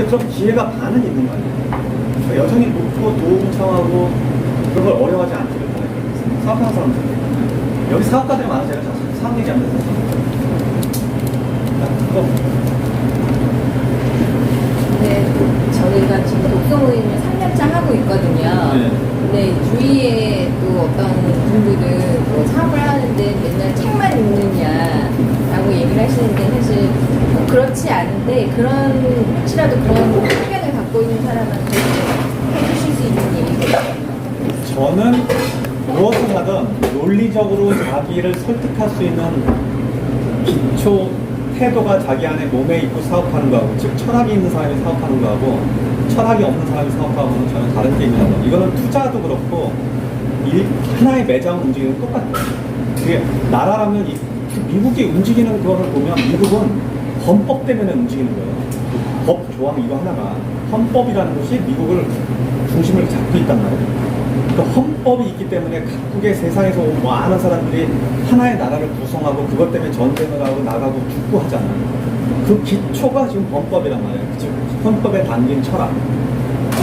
근데 그럼 기회가 반은 있는 거 아니에요? 그러니까 여전히 높고 도움 청하고 그런 걸 어려워하지 않기를 바라요. 사업하는 사람들. 여기 사업가들이 많아. 제가 사업 얘기 안 해서. 네, 저희가 지금 독서 모임을 3년차 하고 있거든요. 네. 근데 주위에 또 어떤 분들은 뭐 사업을 하는데 맨날 책만 읽느냐라고 얘기를 하시는데 사실 뭐 그렇지 않은데 혹시라도 그런 편견을 갖고 있는 사람한테 해주실 수 있는 얘기거든요. 저는 무엇을 하든 논리적으로 자기를 설득할 수 있는 기초 태도가 자기 안에 몸에 있고 사업하는 거하고, 즉 철학이 있는 사람이 사업하는 거하고 철학이 없는 사람이 사업하고는 전혀 다른 게임이라고. 이거는 투자도 그렇고 하나의 매장을 움직이는 똑같아요. 그게 나라라면 미국이 움직이는 거를 보면 미국은 헌법 때문에 움직이는 거예요. 법 조항 이거 하나가 헌법이라는 것이 미국을 중심을 잡고 있단 말이에요. 그 헌법이 있기 때문에 각국의 세상에서 온 많은 사람들이 하나의 나라를 구성하고 그것 때문에 전쟁을 하고 나가고 죽고 하잖아요. 그 기초가 지금 헌법이란 말이에요. 즉 헌법에 담긴 철학.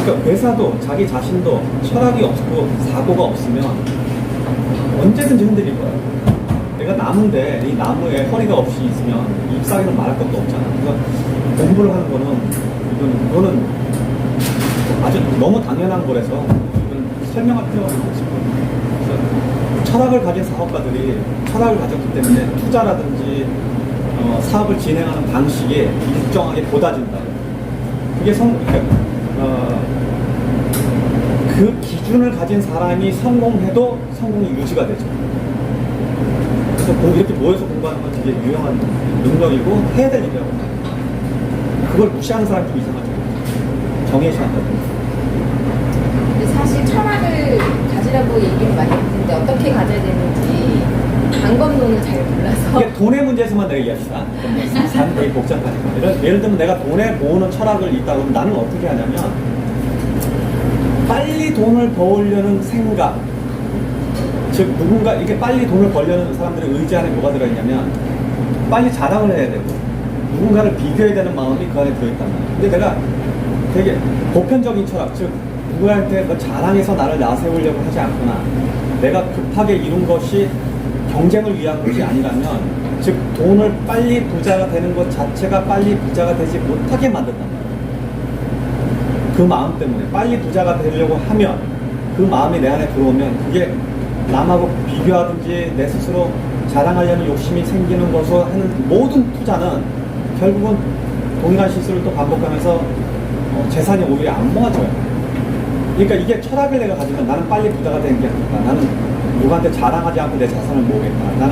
그러니까 회사도 자기 자신도 철학이 없고 사고가 없으면 언제든지 흔들릴 거예요. 내가 나무인데 이 나무에 허리가 없이 있으면 잎사귀는 말할 것도 없잖아. 그래서 공부를 하는 거는 이거는 아주 너무 당연한 거라서 설명할 필요가 없을 거예요. 그래서 철학을 가진 사업가들이 철학을 가졌기 때문에 투자라든지 사업을 진행하는 방식이 일정하게 보다진다. 그게 그 기준을 가진 사람이 성공해도 성공이 유지가 되죠. 그래서 이렇게 모여서 공부하는 건 되게 유용한 능력이고 해야 될 일이라고 생각합니다. 그걸 무시하는 사람이 좀 이상하죠. 정해시한다든지. 근데 사실 철학을 가지라고 얘기를 많이 듣는데 어떻게 가져야 되는지 방법론을 잘 몰라서. 이게 돈의 문제에서만 내가 얘기합시다. 상당히 복잡하니까. 예를 들면 내가 돈에 모으는 철학을 있다 그러면 나는 어떻게 하냐면 빨리 돈을 벌려는 생각, 즉 누군가 이게 빨리 돈을 벌려는 사람들의 의지 안에 뭐가 들어있냐면 빨리 자랑을 해야 되고 누군가를 비교해야 되는 마음이 그 안에 들어있단 말이야. 근데 내가 되게 보편적인 철학, 즉 누구한테 뭐 자랑해서 나를 나세우려고 하지 않거나 내가 급하게 이룬 것이 경쟁을 위한 것이 아니라면, 즉 돈을 빨리 부자가 되는 것 자체가 빨리 부자가 되지 못하게 만든단 말이에요. 그 마음 때문에 빨리 부자가 되려고 하면 그 마음이 내 안에 들어오면 그게 남하고 비교하든지 내 스스로 자랑하려는 욕심이 생기는 것으로 하는 모든 투자는 결국은 동일한 실수를 또 반복하면서 재산이 오히려 안 모아져요. 그러니까 이게 철학을 내가 가지면 나는 빨리 부자가 되는 게 아닐까. 나는 누구한테 자랑하지 않고 내 자산을 모으겠다.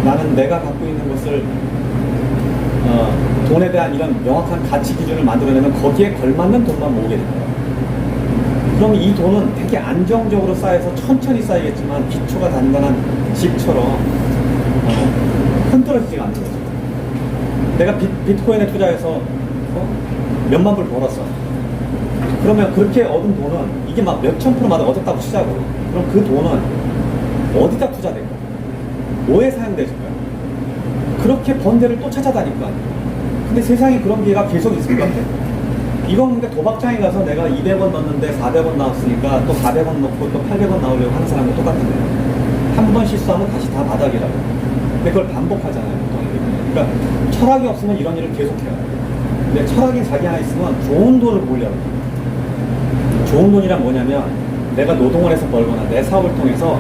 나는 내가 갖고 있는 것을 돈에 대한 이런 명확한 가치 기준을 만들어내면 거기에 걸맞는 돈만 모으게 됩니다. 그럼 이 돈은 되게 안정적으로 쌓여서 천천히 쌓이겠지만 기초가 단단한 집처럼 흔들어지지가 않죠. 내가 비트코인에 투자해서 몇만 불 벌었어. 그러면 그렇게 얻은 돈은 이게 막 몇천 %마다 얻었다고 치자고. 그럼 그 돈은 어디다 투자될까? 뭐에 사용되질 거야? 그렇게 번 데를 또 찾아다닐 거 아니야. 근데 세상에 그런 기회가 계속 있을 것 같아. 이건 그러니까 도박장에 가서 내가 200원 넣었는데 400원 나왔으니까 또 400원 넣고 또 800원 나오려고 하는 사람과 똑같은데 한 번 실수하면 다시 다 바닥이라고. 근데 그걸 반복하잖아요. 그러니까 철학이 없으면 이런 일을 계속해요. 근데 철학이 자기 안에 있으면 좋은 돈을 벌려고. 좋은 돈이란 뭐냐면 내가 노동을 해서 벌거나 내 사업을 통해서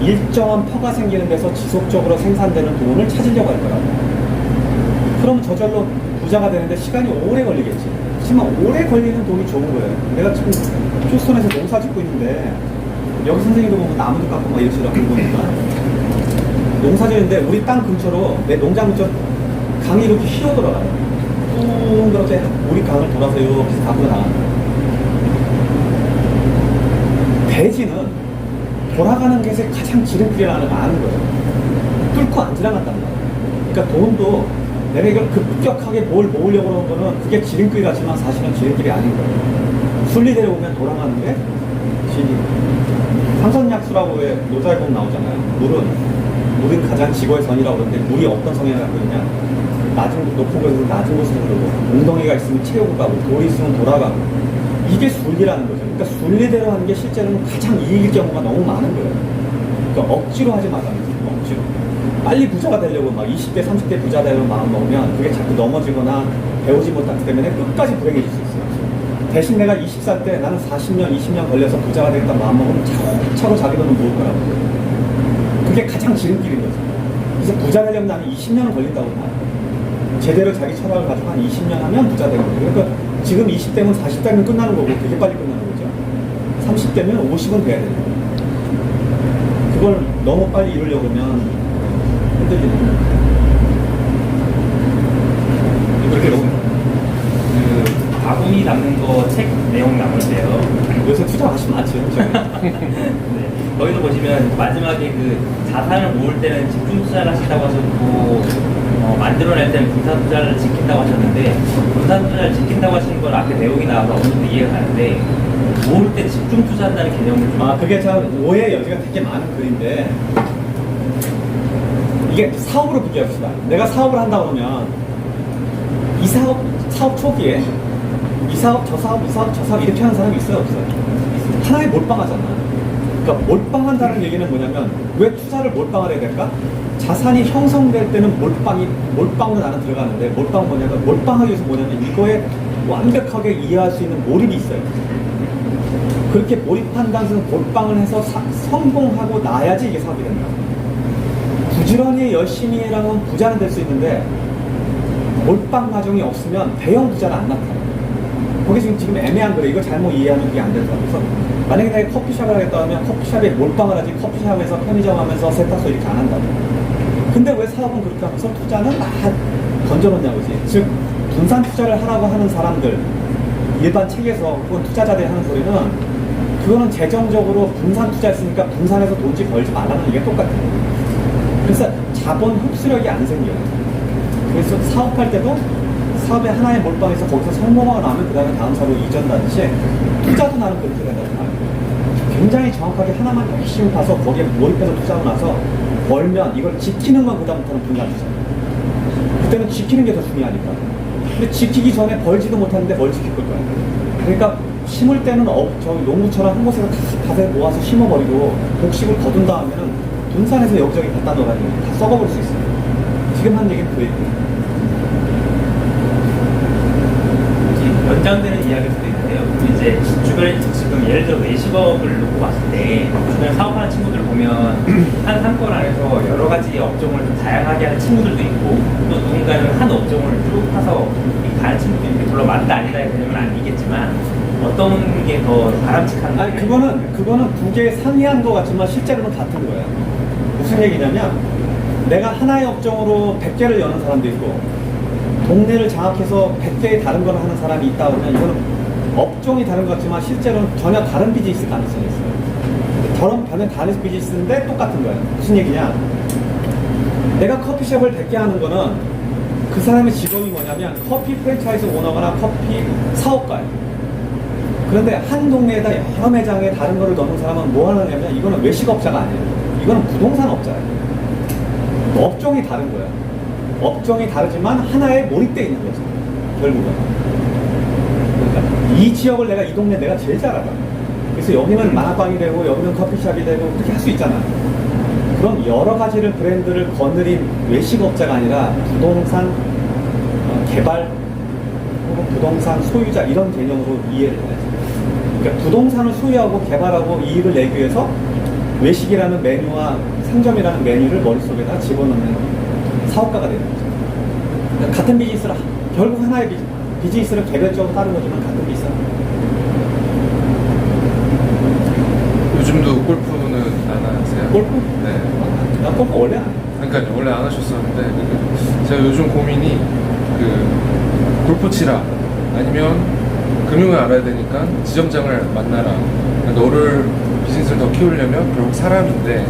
일정한 퍼가 생기는 데서 지속적으로 생산되는 돈을 찾으려고 할 거라고. 그럼 저절로 부자가 되는데 시간이 오래 걸리겠지. 하지만 오래 걸리는 돈이 좋은 거예요. 내가 지금 휴스턴에서 농사 짓고 있는데 여기 선생님도 보면 나무도 깎고 막 이러시라고 보니까 농사 짓는데 우리 땅 근처로 내 농장 근처 강이 이렇게 휘어 들어가요. 뚱 그렇게 우리 강을 돌아서 이렇게 가고 나가요. 대지는 돌아가는 것에 가장 지름길이라는 걸 아는 거예요. 뚫고 안 지나간단 말이에요. 그러니까 돈도 내가 이걸 급격하게 뭘 모으려고 하는 거는 그게 지름길 같지만 사실은 지름길이 아닌 거예요. 순리대로 보면 돌아가는 게 진리. 상선약수라고 왜 노자에 보면 나오잖아요. 물은 가장 지구의 선이라고 그러는데 물이 어떤 성향을 갖고 있냐. 높은 곳에서 낮은 곳으로 그러고, 웅덩이가 있으면 채우고 가고, 돌이 있으면 돌아가고. 이게 순리라는 거죠. 그러니까 순리대로 하는 게 실제로는 가장 이익일 경우가 너무 많은 거예요. 그러니까 억지로 하지 말라는 거죠. 억지로. 빨리 부자가 되려고 막 20대, 30대 부자 되려고 마음 먹으면 그게 자꾸 넘어지거나 배우지 못하기 때문에 끝까지 불행해질 수 있어요. 대신 내가 20살 때 나는 40년, 20년 걸려서 부자가 되겠다 마음 먹으면 차로 자기 돈을 모을 거라고. 그게 가장 지름길인 거죠. 그래서 부자 되려면 나는 20년은 걸린다고 봐요. 제대로 자기 철학을 가지고 한 20년 하면 부자 되는 거예요. 그러니까 지금 20대면 40대면 끝나는 거고 되게 빨리 끝나는 거죠. 30대면 50은 돼야 되는 거예요. 그걸 너무 빨리 이루려고 하면 힘들리는 거예요. 그렇게 그 바구니 남는 거 책 내용 나오는데요. 요새 투자 관심 많죠. 네. 거기서 보시면 마지막에 그 자산을 모을 때는 집중 투자를 하신다고 하셨고 만들어낼 때는 분산 투자를 지킨다고 하셨는데 분산 투자를 지킨다고 하시는 건 앞에 내용이 나와서 어느 정도 이해가 가는데 모을 때 집중 투자한다는 개념을 좀 그게 참 오해 여지가 되게 많은 글인데 이게 사업으로 비교합시다. 내가 사업을 한다 그러면 이 사업 초기에 이 사업, 저 사업, 이 사업, 저 사업 이렇게 하는 사람이 있어요, 없어요? 하나에 몰빵하잖아. 그러니까 몰빵한다는 얘기는 뭐냐면 왜 투자를 몰빵을 해야 될까? 자산이 형성될 때는 몰빵으로 나는 들어가는데 몰빵은 뭐냐면 몰빵하기 위해서 뭐냐면 이거에 완벽하게 이해할 수 있는 몰입이 있어요. 그렇게 몰입한 당시는 몰빵을 해서 성공하고 나야지 이게 사업이 된다. 부지런히 열심히 해라면 부자는 될 수 있는데 몰빵 과정이 없으면 대형 부자는 안 나타나요. 거기 지금 애매한 거예요. 이거 잘못 이해하면 그게 안 되더라고요. 그래서 만약에 내가 커피숍을 하겠다 하면 커피숍에 몰빵을 하지 커피숍에서 편의점 하면서 세탁소 이렇게 안 한다고. 근데 왜 사업은 그렇게 하면서 투자는 막 던져놓냐고지. 즉 분산 투자를 하라고 하는 사람들 일반 책에서 혹은 투자자들이 하는 소리는 그거는 재정적으로 분산 투자했으니까 분산해서 돈지 벌지 말라는 이게 똑같아요. 그래서 자본 흡수력이 안 생겨요. 그래서 사업할 때도 사업의 하나에 몰빵해서 거기서 성공하고 나면 그 다음에 다음 사업으로 이전하듯이 투자도 나는 그렇게 된다고 봐요. 굉장히 정확하게 하나만 열심히 봐서 거기에 몰입해서 투자하고 나서 벌면 이걸 지키는 건 그다음부터는 분산 투자. 그때는 지키는 게 더 중요하니까. 근데 지키기 전에 벌지도 못하는데 뭘 지킬 거야. 그러니까 심을 때는 저기 농부처럼 한 곳에서 다 모아서 심어버리고 곡식을 거둔 다음에는 분산해서 여기저기 갖다 넣어가지고 다 썩어버릴 수 있어요. 지금 한 얘기는 그 얘기예요. 연장되는 이야기일 수도 있는데요. 이제 주변에 지금 예를 들어 외식업을 놓고 봤을 때 주변에 사업하는 친구들 보면 한 상권 안에서 여러 가지 업종을 좀 다양하게 하는 친구들도 있고 또 누군가는 한 업종을 쭉 파서 가는 친구도 있는데 물론 맞다 아니다의 개념은 아니겠지만 어떤 게 더 바람직한가? 아니 그거는 두 개의 상이한 것 같지만 실제로는 같은 거예요. 무슨 얘기냐면 내가 하나의 업종으로 100개를 여는 사람도 있고 동네를 장악해서 100개의 다른 걸 하는 사람이 있다 그러면 이거는 업종이 다른 것 같지만 실제로는 전혀 다른 비즈니스 가능성이 있어요. 전혀 다른 비즈니스인데 똑같은 거예요. 무슨 얘기냐? 내가 커피숍을 100개 하는 거는 그 사람의 직업이 뭐냐면 커피 프랜차이즈 오너거나 커피 사업가예요. 그런데 한 동네에다 여러 매장에 다른 거를 넣는 사람은 뭐 하느냐면 이거는 외식업자가 아니에요. 이거는 부동산 업자예요. 업종이 다른 거예요. 업종이 다르지만 하나에 몰입되어 있는 거죠. 결국은. 그러니까 이 지역을 이 동네 내가 제일 잘 알아. 그래서 여기는 만화방이 되고 여기는 커피숍이 되고 그렇게 할 수 있잖아요. 그럼 여러 가지를 브랜드를 거느린 외식업자가 아니라 부동산 개발 혹은 부동산 소유자 이런 개념으로 이해를 해야죠. 그러니까 부동산을 소유하고 개발하고 이익을 내기 위해서 외식이라는 메뉴와 상점이라는 메뉴를 머릿속에다 집어넣는 사업가가 되는 거죠. 그러니까 같은 비즈니스를 결국 하나의 비즈니스를 개별적으로 다른 거지만 같은 비즈니스. 요즘도 골프는 안 하세요? 골프? 네. 나 골프 원래 안 해. 그러니까 원래 안 하셨었는데 제가 요즘 고민이 골프 치라 아니면 금융을 알아야 되니까 지점장을 만나라. 그러니까 너를 비즈니스를 더 키우려면 결국 사람인데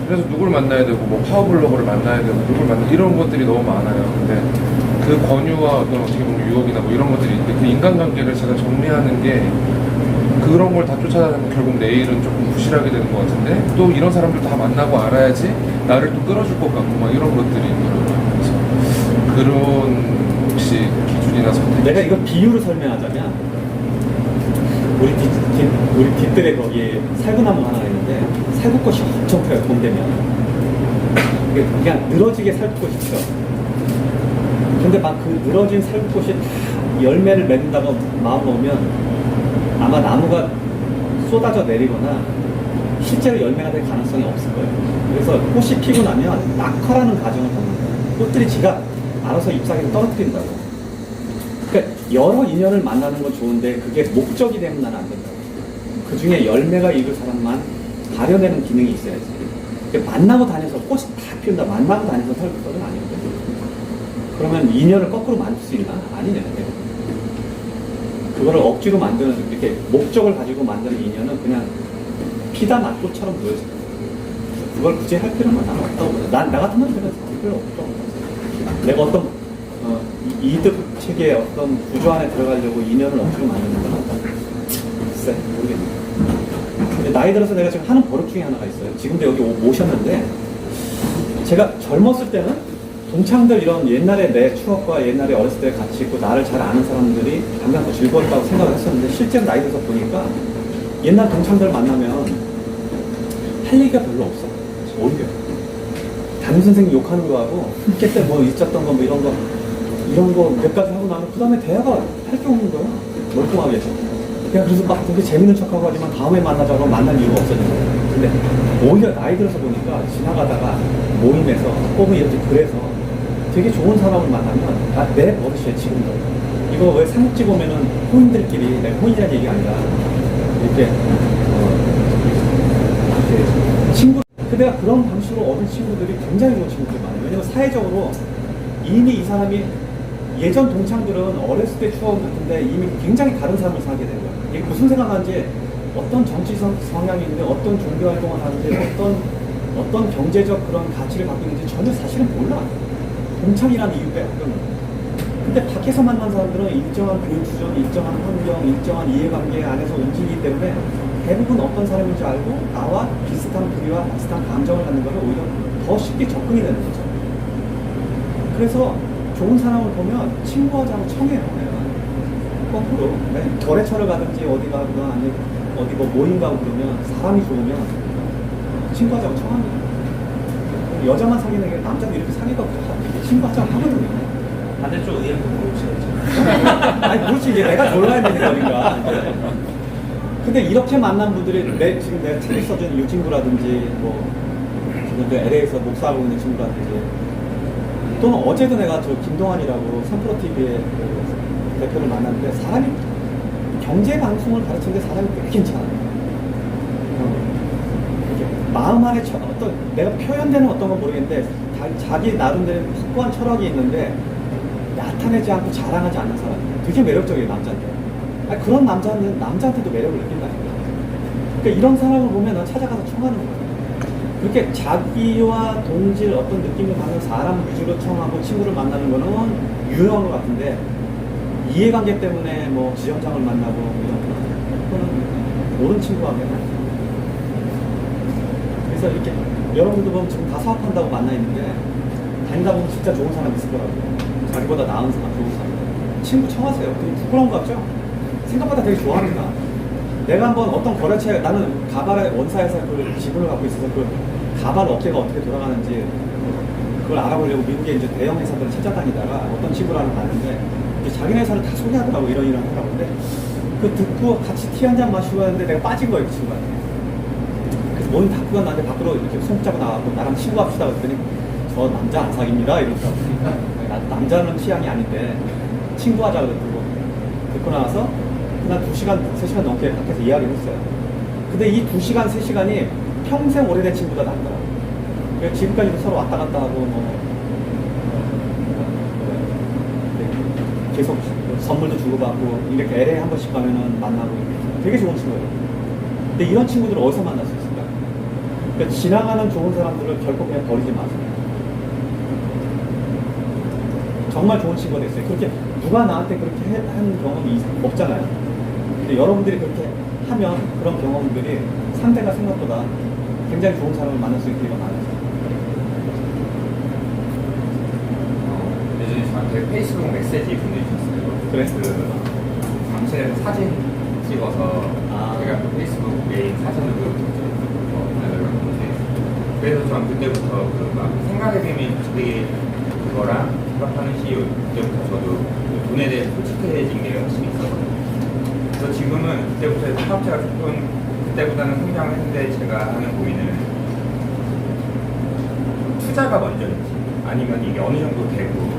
그래서 누굴 만나야 되고 뭐 파워블로거를 만나야 되고 누굴 만나 이런 것들이 너무 많아요. 근데 그 권유와 어떤 어떻게 보면 유혹이나 뭐 이런 것들이 있는데 그 인간관계를 제가 정리하는 게 그런 걸 다 쫓아다니면 결국 내일은 조금 부실하게 되는 것 같은데 또 이런 사람들 다 만나고 알아야지 나를 또 끌어줄 것 같고 막 이런 것들이 있더라고요. 그래서 그런 혹시 기준이나 선택? 내가 이거 비유로 설명하자면 우리 뒷뜰에 거기에 살구나무 하나 있는데 살구꽃이 엄청 펴요. 봄 되면 이게 그냥 늘어지게 살구꽃이 펴. 근데 막 그 늘어진 살구꽃이 다 열매를 맺는다고 마음 먹으면 아마 나무가 쏟아져 내리거나 실제로 열매가 될 가능성이 없을 거예요. 그래서 꽃이 피고 나면 낙화라는 과정을 겪는 거예요. 꽃들이 지가 알아서 잎사귀를 떨어뜨린다고. 그러니까 여러 인연을 만나는 건 좋은데 그게 목적이 되면 나는 안 된다고. 그 중에 열매가 익을 사람만 발현되는 기능이 있어야지. 그러니까 만나고 다녀서 꽃이 다 피운다. 만나고 다녀서 살구꽃은 아니거든. 그러면 인연을 거꾸로 만들 수 있나? 아니네. 그거를 억지로 만드는, 이렇게 목적을 가지고 만드는 인연은 그냥 피다 맛꽃처럼 보여져요. 그걸 굳이 할 필요는 나는 없다고 봐. 나 같으면 그냥 할 필요 없다고 봐. 내가 어떤 이득 체계의 어떤 구조 안에 들어가려고 인연을 억지로 만드는 건 없다. 글쎄, 모르겠네. 근데 나이 들어서 내가 지금 하는 버릇 중에 하나가 있어요. 지금도 여기 모셨는데, 제가 젊었을 때는 동창들 이런 옛날에 내 추억과 옛날에 어렸을 때 같이 있고 나를 잘 아는 사람들이 당장 더 즐거웠다고 생각을 했었는데, 실제로 나이 들어서 보니까 옛날 동창들 만나면 할 얘기가 별로 없어. 오히려 담임선생님 욕하는 거하고 그때 뭐 있었던 거 뭐 이런 거 몇 가지 하고 나면 그 다음에 대화가 할 게 없는 거야. 멀뚱하게. 그냥 그래서 막 되게 재밌는 척하고 하지만 다음에 만나자고 하면 만날 이유가 없어지는 거야. 근데 오히려 나이 들어서 보니까 지나가다가 모임에서 혹은 이렇게 그래서 되게 좋은 사람을 만나면 내 버릇이야 지금도. 이거 왜 삼국지 보면은 호인들끼리, 내가 호인이라는 얘기가 아니라 이렇게 친구, 내가 그런 방식으로 얻은 친구들이 굉장히 좋은 친구들이 많아요. 왜냐면 사회적으로 이미 이 사람이 예전 동창들은 어렸을 때 추억 같은데 이미 굉장히 다른 삶을 살게 된 거예요. 이게 무슨 생각하는지, 어떤 정치 성향이 있는데, 어떤 종교 활동을 하는지, 어떤 경제적 그런 가치를 갖고 있는지 전혀 사실은 몰라. 동창이라는 이유 빼고는. 근데 밖에서 만난 사람들은 일정한 교육 수준, 일정한 환경, 일정한 이해관계 안에서 움직이기 때문에 대부분 어떤 사람인지 알고 나와 비슷한 부류와 비슷한 감정을 갖는 거를 오히려 더 쉽게 접근이 되는 거죠. 그래서 좋은 사람을 보면 친구하자고 청해요. 내가 거꾸로 거래처를 가든지 어디 가거나 아니면 어디 뭐 모임 가고 그러면 사람이 좋으면 친구하자고 청합니다. 여자만 사귀는 게 남자도 이렇게 사귀고 친구하자고 하거든요. 반대쪽 의견도 모르시겠죠. 아니 그렇지, 이제 내가 골라야 되는 거니까. 근데 이렇게 만난 분들이 지금 내가 책을 써준 이 친구라든지 뭐 지금 그 LA에서 목사하고 있는 친구라든지, 또는 어제도 내가 저 김동환이라고 선프로TV의 그 대표를 만났는데, 사람이 경제 방송을 가르치는데 사람이 꽤 괜찮아요. 이렇게 마음 안에 어떤 내가 표현되는 어떤 건 모르겠는데 자기 나름대로 확고한 철학이 있는데 나타내지 않고 자랑하지 않는 사람, 되게 매력적이에요. 남자한테. 아니, 그런 남자한테도 매력을 느낀다니까. 그러니까 이런 사람을 보면 난 찾아가서 청하는 거예요. 그렇게 자기와 동질 어떤 느낌을 받는 사람 위주로 청하고 친구를 만나는 거는 유용한 것 같은데, 이해관계 때문에 뭐 지점장을 만나고 이런 거는 옳은 친구하면. 그래서 이렇게 여러분들 보면 지금 다 사업한다고 만나 있는데, 다니다 보면 진짜 좋은 사람 있을 거라고요. 자기보다 나은 사람, 좋은 사람. 친구 청하세요. 되게 부끄러운 거 같죠? 생각보다 되게 좋아합니다. 내가 한번 어떤 거래처에, 나는 가발의 원사에서 그 지분을 갖고 있어서 그 가발 업계가 어떻게 돌아가는지 그걸 알아보려고 미국에 이제 대형 회사들을 찾아다니다가 어떤 친구를 하나 봤는데, 자기네 회사를 다 소개하더라고. 이런 하더라고. 근데 그 듣고 같이 티 한 잔 마시고 하는데 내가 빠진 거예요, 그 친구한테. 그래서 뭔 닫고 나한테 밖으로 이렇게 손잡고 나가고 나랑 친구합시다 그랬더니, 저 남자 안 사깁니다 이러더라고. 남자는 취향이 아닌데 친구하자 그랬고, 듣고 나와서 그날 2시간, 3시간 넘게 밖에서 이야기를 했어요. 근데 이 2시간, 3시간이 평생 오래된 친구보다 낫더라고요. 그래서 지금까지도 서로 왔다 갔다 하고 계속 선물도 주고받고, 이렇게 LA 한 번씩 가면은 만나고, 되게 좋은 친구예요. 근데 이런 친구들을 어디서 만날 수 있을까? 그러니까 지나가는 좋은 사람들을 결코 그냥 버리지 마세요. 정말 좋은 친구가 됐어요. 그렇게 누가 나한테 그렇게 한 경험이 없잖아요. 근데 여러분들이 그렇게 하면 그런 경험들이 상대가 생각보다 굉장히 좋은 사람을 만날 수 있기가 많아요. 이제 전에 저한테 페이스북 메시지 보내주셨어요. 그래? 그 당신에서 사진 찍어서 아. 제가 그 페이스북에 있는 사진으로 보내달라는데 그래서 전 그때부터 그 막 생각의 비밀 되게 그거랑 생각하는 CEO 그때부터 저도 그 돈에 대해 솔직해진 게 확실히 있었거든요. 그래서 지금은 그때부터 사업자가 조금 그때보다는 성장을 했는데 제가 하는 고민은 투자가 먼저인지 아니면 이게 어느 정도 되고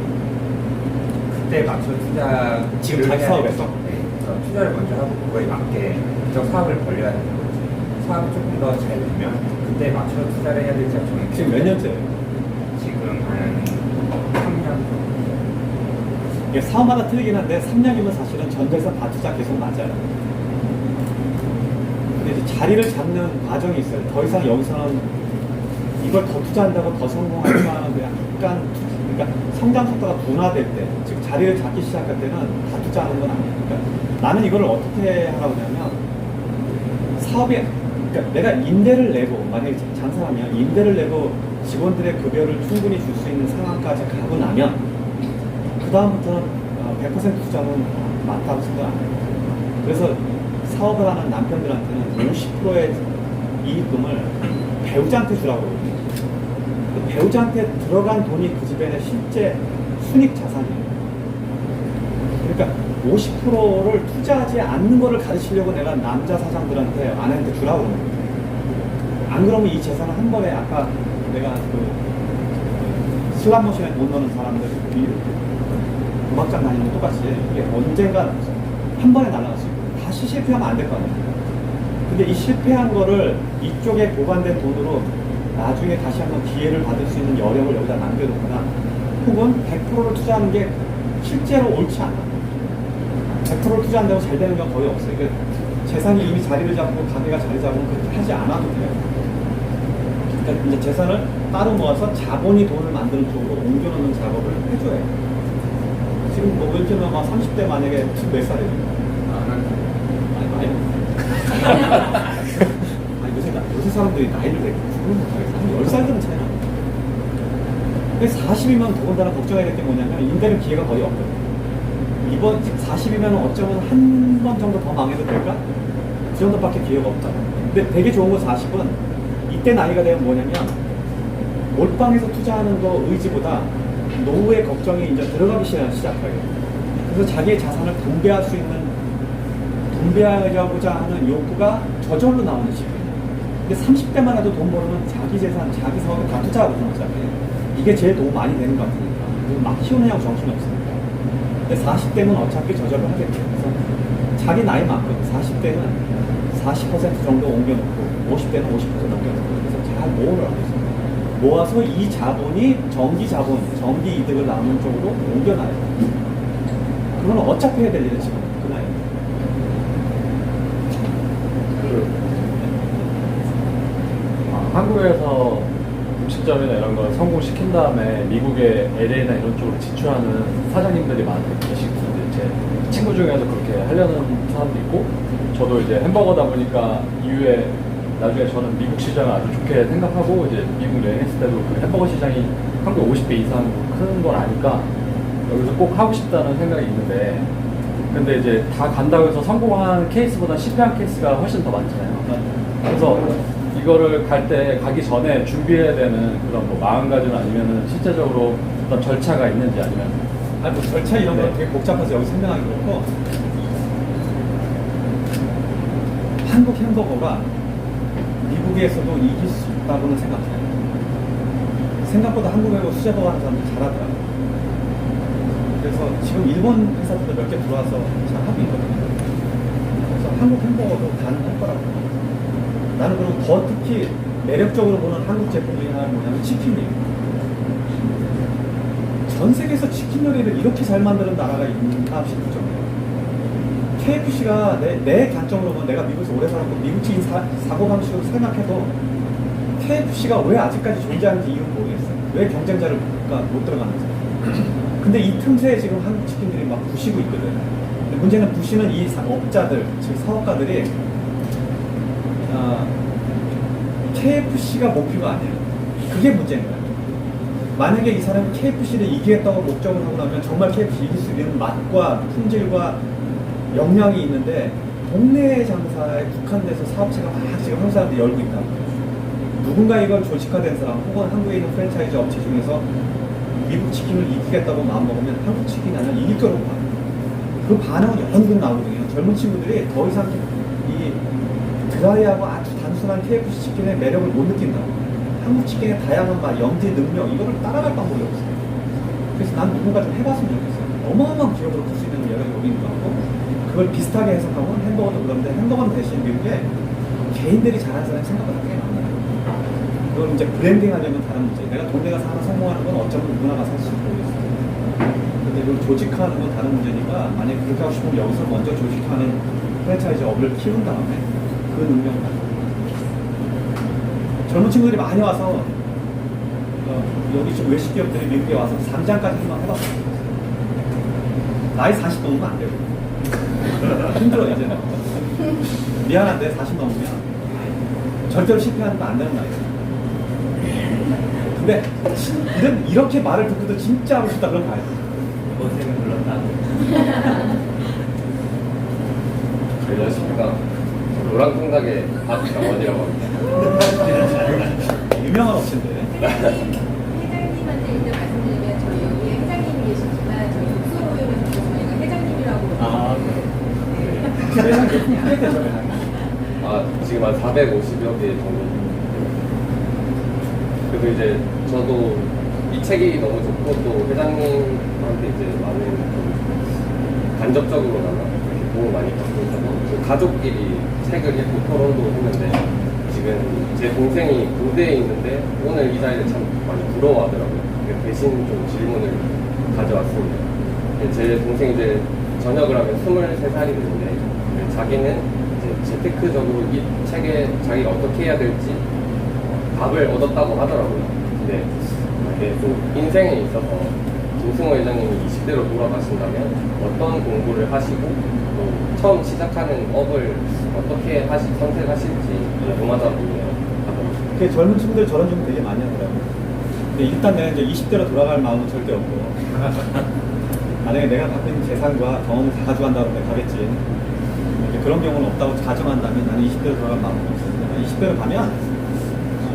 그때 맞춰 투자 지금 자기 사업에서? 네, 그래서 투자를 먼저 하고 그거에 맞게 그 사업을 벌려야 되는 거지. 사업이 조금 더 잘 되면 그때 맞춰 투자를 해야 될지 저는 지금 몇 년째예요? 지금 한 3년 이게 사업마다 틀리긴 한데 3년이면 사실은 전재산 다 투자 계속 맞아요. 근데 이제 자리를 잡는 과정이 있어요. 더 이상 여기서는 이걸 더 투자한다고 더 성공하지 않은 그 약간 그러니까 성장 속도가 둔화될 때, 즉 자리를 잡기 시작할 때는 다 투자하는 건 아니에요. 그러니까 나는 이걸 어떻게 하라고 하냐면 사업이 그러니까 내가 임대를 내고 만약에 장사하면 임대를 내고 직원들의 급여를 충분히 줄 수 있는 상황까지 가고 나면 그 다음부터는 100% 투자는 맞다고 생각 안 해요. 그래서 사업을 하는 남편들한테는 50%의 이익금을 배우자한테 주라고 그러거든요. 그 배우자한테 들어간 돈이 그 집에는 실제 순익 자산이에요. 그러니까 50%를 투자하지 않는 거를 가르치려고 내가 남자 사장들한테 아내한테 주라고 그러는 거예요. 안 그러면 이 재산을 한 번에 아까 내가 그 슬랍머신에 돈 넣는 사람들 음악장 다니는 거 똑같이 이게 언젠가 한 번에 날아갈 수 있고 다시 실패하면 안 될 거 아니에요. 근데 이 실패한 거를 이쪽에 보관된 돈으로 나중에 다시 한번 기회를 받을 수 있는 여력을 여기다 남겨놓거나 혹은 100%를 투자하는 게 실제로 옳지 않아. 100%를 투자한다고 잘 되는 건 거의 없어요. 그러니까 재산이 이미 자리를 잡고 가게가 자리 잡으면 그렇게 하지 않아도 돼요. 그러니까 이제 재산을 따로 모아서 자본이 돈을 만드는 쪽으로 옮겨놓는 작업을 해줘야 해요. 지금 뭐 이렇게 막 30대 만약에 지금 몇 살이에요? 아니 요새 사람들이 나이를 되게 구분 못하겠어. 10살들은 차이 나. 근데 40이면 더군다나 걱정해야 될 게 뭐냐면 임대는 기회가 거의 없거든요. 이번 40이면 어쩌면 한 번 정도 더 망해도 될까? 그 정도밖에 기회가 없다. 근데 되게 좋은 건 40은 이때 나이가 되면 뭐냐면 몰빵해서 투자하는 거 의지보다 노후의 걱정이 이제 들어가기 시작해요. 그래서 자기의 자산을 분배할 수 있는 분배하려고자 하는 욕구가 저절로 나오는 시기예요. 근데 30대만 해도 돈 벌으면 자기 재산, 자기 사업에 다 투자하고 그런 거잖아요. 이게 제일 도움 많이 되는 것 같으니까. 그리고 막 키우느냐고 정신이 없으니까. 근데 40대는 어차피 저절로 하겠죠. 그래서 자기 나이만큼 40대는 40% 정도 옮겨놓고 50대는 50% 옮겨놓고 그래서 잘 모으라고 했어요. 모아서 이 자본이 정기 자본, 정기 이득을 낳는 쪽으로 옮겨놔요. 그건 어차피 해야 될 일은 지금 그 나이에. 한국에서 음식점이나 이런 걸 성공시킨 다음에 미국의 LA나 이런 쪽으로 진출하는 사장님들이 많이 계시거든요. 제 친구 중에서 그렇게 하려는 사람도 있고, 저도 이제 햄버거다 보니까 이후에 나중에 저는 미국 시장을 아주 좋게 생각하고 이제 미국 여행했을 때도 그 햄버거 시장이 한국 50배 이상 큰 걸 아니까 여기서 꼭 하고 싶다는 생각이 있는데, 근데 이제 다 간다고 해서 성공한 케이스보다 실패한 케이스가 훨씬 더 많잖아요. 그래서 이거를 가기 전에 준비해야 되는 그런 뭐 마음가짐 아니면은 실제적으로 어떤 절차가 있는지 아니면 아니 뭐 절차 이런 거 네. 되게 복잡해서 여기 설명하기 그렇고 한국 햄버거가 미국에서도 이길 수 있다고는 생각해요. 생각보다 한국에서 수제버거 하는 사람들 잘하더라고요. 그래서 지금 일본 회사들도 몇 개 들어와서 잘 하고 있거든요. 그래서 한국 햄버거도 가능할 거라고. 나는 그리고 더 특히 매력적으로 보는 한국 제품 중에 하나는 뭐냐면 치킨이에요. 전 세계에서 치킨 요리를 이렇게 잘 만드는 나라가 있나 싶을 정도예요. KFC가 내 관점으로 보면 내가 미국에서 오래 살았고 미국적인 사고방식으로 생각해도 KFC가 왜 아직까지 존재하는지 이유는 모르겠어요. 왜 경쟁자를 못 들어가는지. 근데 이 틈새에 지금 한국 치킨들이 막 부시고 있거든. 근데 문제는 부시는 이 업자들, 즉 사업가들이 KFC가 목표가 아니에요. 그게 문제인 거예요. 만약에 이 사람이 KFC를 이기겠다고 목적을 하고 나면 정말 KFC 이길 수 있는 맛과 품질과 역량이 있는데 동네 장사에 국한돼서 사업체가 막 지금 한국 사람들이 열고 있다. 누군가 이걸 조직화된 사람 혹은 한국에 있는 프랜차이즈 업체 중에서 미국 치킨을 이기겠다고 마음먹으면 한국 치킨이 아니라 이길 거라고 봐요. 그 반응은 연극 나오거든요. 젊은 친구들이 더 이상 이 드라이하고 아주 단순한 KFC 치킨의 매력을 못 느낀다고. 한국 치킨의 다양한 맛, 염지, 능력 이거를 따라갈 방법이 없어요. 그래서 난 누군가 좀 해봤으면 좋겠어요. 어마어마한 기업으로 클 수 있는 매력이 여기 있는 것 같고 그걸 비슷하게 해석하면 햄버거도 그런데 햄버거는 대신 미국에 개인들이 잘하는 사람이 생각보다 꽤 많아요. 그걸 이제 브랜딩 하려면 다른 문제. 내가 동네 가서 하나 성공하는 건 어쩌면 누구나 가서 할 수 모르겠어요. 근데 그걸 조직화하는 건 다른 문제니까 만약에 그렇게 하고 싶으면 여기서 먼저 조직화하는 프랜차이즈 업을 키운 다음에 그 능력을 가지고 젊은 친구들이 많이 와서 여기 지금 외식 기업들이 미국에 와서 3장까지 한번 해봤어요. 나이 40 넘으면 안 되고 힘들어 이제는. 미안한데 40 넘으면 절대로 실패하는 거 안 되는 나이야. 근데 이렇게 말을 듣고도 진짜 하고 싶다 그러면 가야 돼. 고생을 불렀다. 안녕하십니까. 노란 통닭의 박정원이라고 합니다. 유명한 업체인데. 회장님한테 일단 말씀드리면 저희 여기에 회장님이 계시지만 저희 육수모임에서 저희가 회장님이라고 아, 네. 세상 크게 되죠. 지금 한 450여 개 정도. 그래도 이제 저도 이 책이 너무 좋고 또 회장님한테 이제 많은 좀 간접적으로나마 이렇게 도움을 많이 받고 있어서 또 가족끼리 책을 읽고 토론도 했는데 지금 제 동생이 군대에 있는데 오늘 이 자리를 참 많이 부러워하더라고요. 그래서 대신 좀 질문을 가져왔습니다. 제 동생이 이제 전역을 하면 23살이 되는데 자기는 이제 재테크적으로 이 책에 자기가 어떻게 해야 될지 답을 얻었다고 하더라고요. 근데 이게 또 인생에 있어서 김승호 회장님이 20대로 돌아가신다면 어떤 공부를 하시고 또 처음 시작하는 업을 어떻게 선택하실지 궁금하다 보네요. 그 젊은 친구들 저런 질문 되게 많이 하더라고요. 근데 일단 내가 이제 20대로 돌아갈 마음은 절대 없고 만약에 내가 갖고 있는 재산과 경험을 다 가져간다 그러면 가겠지. 이제 그런 경우는 없다고 가정한다면 나는 20대로 돌아갈 마음은 없습니다. 20대로 가면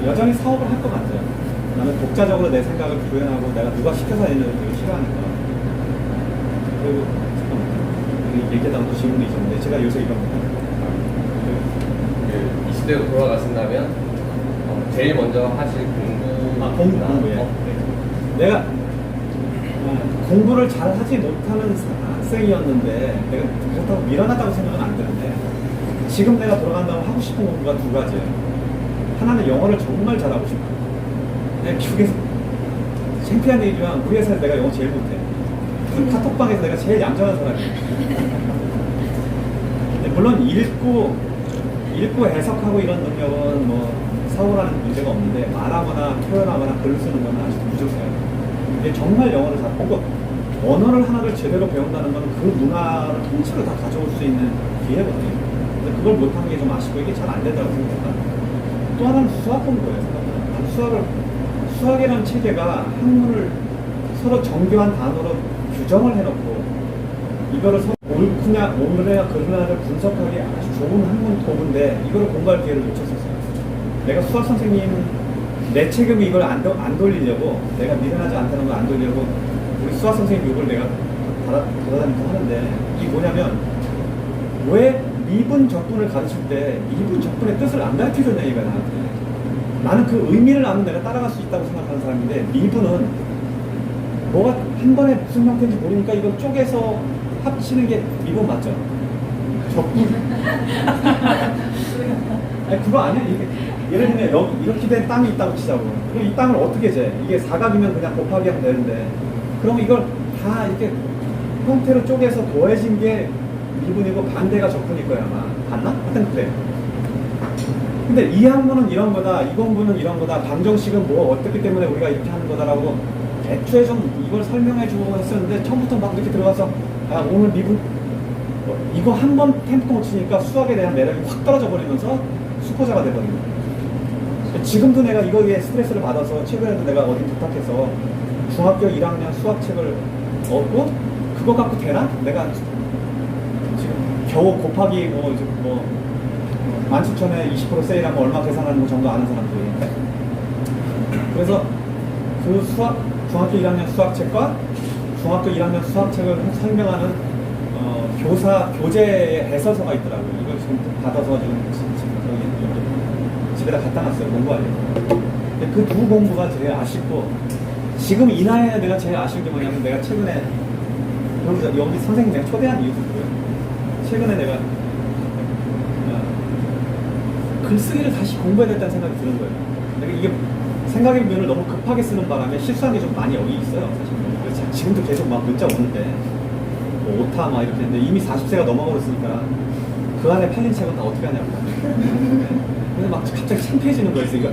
여전히 사업을 할 것 같아요. 나는 독자적으로 내 생각을 구현하고 내가 누가 시켜서 하는 걸 되게 싫어하니까. 그리고 잠깐만 얘기하다가 또 질문이 있었는데 제가 요새 이겁니다. 20대로 돌아가신다면 제일 먼저 하실 공부에 내가 공부를 잘 하지 못하는 학생이었는데 내가 그렇다고 미련하다고 생각은 안 드는데 지금 내가 돌아간다면 하고 싶은 공부가 두 가지예요. 하나는 영어를 정말 잘하고 싶어. 내가 미국에서 창피한 얘기지만 우리 회사에서 내가 영어 제일 못해. 무슨 카톡방에서 내가 제일 얌전한 사람이야. 근데 물론 읽고 해석하고 이런 능력은 뭐 사고라는 문제가 없는데 말하거나 표현하거나 글을 쓰는 건 아직도 부족해요. 근데 정말 영어를 잘 보고 언어를 하나를 제대로 배운다는 건 그 문화를 통째로 다 가져올 수 있는 기회거든요. 근데 그걸 못하는 게 좀 아쉽고 이게 잘 안 된다고 생각합니다. 또 하나는 수학 공부예요. 수학이라는 체계가 학문을 서로 정교한 단어로 규정을 해놓고 이거를 서로 옳으냐 그르냐를 분석하기 아주 좋은 학문 도구인데 이거를 공부할 기회를 놓쳤었어요. 내가 수학 선생님 내 책임이 이걸 안 돌리려고 내가 미련하지 않다는 걸 안 돌리려고 우리 수학 선생님 욕을 내가 받아다니면서 하는데 이게 뭐냐면 왜 미분 적분을 가르칠 때 미분 적분의 뜻을 안 가르쳐줬냐 이거야 나한테. 나는 그 의미를 아는 내가 따라갈 수 있다고 생각하는 사람인데 미분은 뭐가 한 번에 무슨 형태인지 모르니까 이걸 쪼개서 합치는 게 미분 맞죠? 적분. 아니 그거 아니야? 예를 들면 여기 이렇게 된 땅이 있다고 치자고. 그럼 이 땅을 어떻게 재? 이게 사각이면 그냥 곱하기 하면 되는데 그럼 이걸 다 이렇게 형태로 쪼개서 더해진 게 미분이고 반대가 적분일 거야 아마. 맞나? 하여튼 그래. 근데 이 학문은 이런 거다, 이 공부는 이런 거다, 방정식은 뭐 어떻기 때문에 우리가 이렇게 하는 거다라고 애초에 좀 이걸 설명해 주고 했었는데 처음부터 막 이렇게 들어가서 오늘 미분 이거 한 번 템포 놓치니까 수학에 대한 매력이 확 떨어져 버리면서 수포자가 돼버립니다. 지금도 내가 이거에 스트레스를 받아서 최근에도 내가 어디 부탁해서 중학교 1학년 수학책을 얻고 그거 갖고 되나? 내가 지금 겨우 곱하기 뭐 17,000에 20% 세일하면 얼마 계산하는 거 정도 아는 사람들인데 그래서 그 중학교 1학년 수학책과 중학교 1학년 수학책을 설명하는 교재의 해설서가 있더라고요. 이걸 지금 받아서 지금 집에다 갖다 놨어요. 공부하려고. 근데 그 두 공부가 제일 아쉽고 지금 이 나이에 내가 제일 아쉬운 게 뭐냐면 내가 최근에 여기 선생님 내가 초대한 이유도 있고요. 최근에 내가 글쓰기를 다시 공부해야 된다는 생각이 드는 거예요. 내가 이게 생각의 면을 너무 급하게 쓰는 바람에 실수한 게 좀 많이 여기 있어요. 사실. 그래서 지금도 계속 막 문자 오는데 뭐 오타 막 이렇게 했는데 이미 40세가 넘어버렸으니까 그 안에 팔린 책은 다 어떻게 하냐고. 그래서 막 갑자기 창피해지는 거예요. 그래서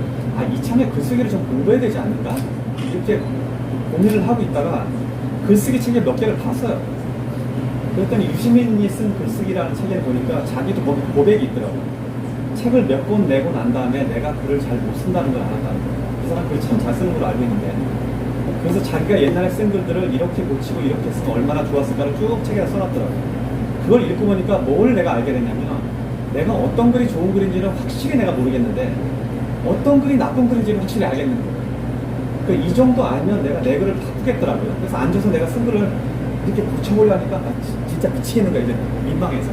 이참에 글쓰기를 좀 공부해야 되지 않는가? 이렇게 고민을 하고 있다가 글쓰기 책을 몇 개를 봤어요. 그랬더니 유시민이 쓴 글쓰기라는 책에 보니까 자기도 거기 고백이 있더라고요. 책을 몇 권 내고 난 다음에 내가 글을 잘 못 쓴다는 걸 알았다는 거예요. 그 사람 글을 참 잘 쓰는 걸로 알고 있는데 그래서 자기가 옛날에 쓴 글들을 이렇게 고치고 이렇게 쓰면 얼마나 좋았을까를 쭉 책에다 써놨더라고요. 그걸 읽고 보니까 뭘 내가 알게 됐냐면 내가 어떤 글이 좋은 글인지는 확실히 내가 모르겠는데 어떤 글이 나쁜 글인지는 확실히 알겠는 거예요. 그러니까 이 정도 알면 내가 내 글을 바꾸겠더라고요. 그래서 앉아서 내가 쓴 글을 이렇게 고쳐보려니까 진짜 미치겠는 거야. 이제 민망해서.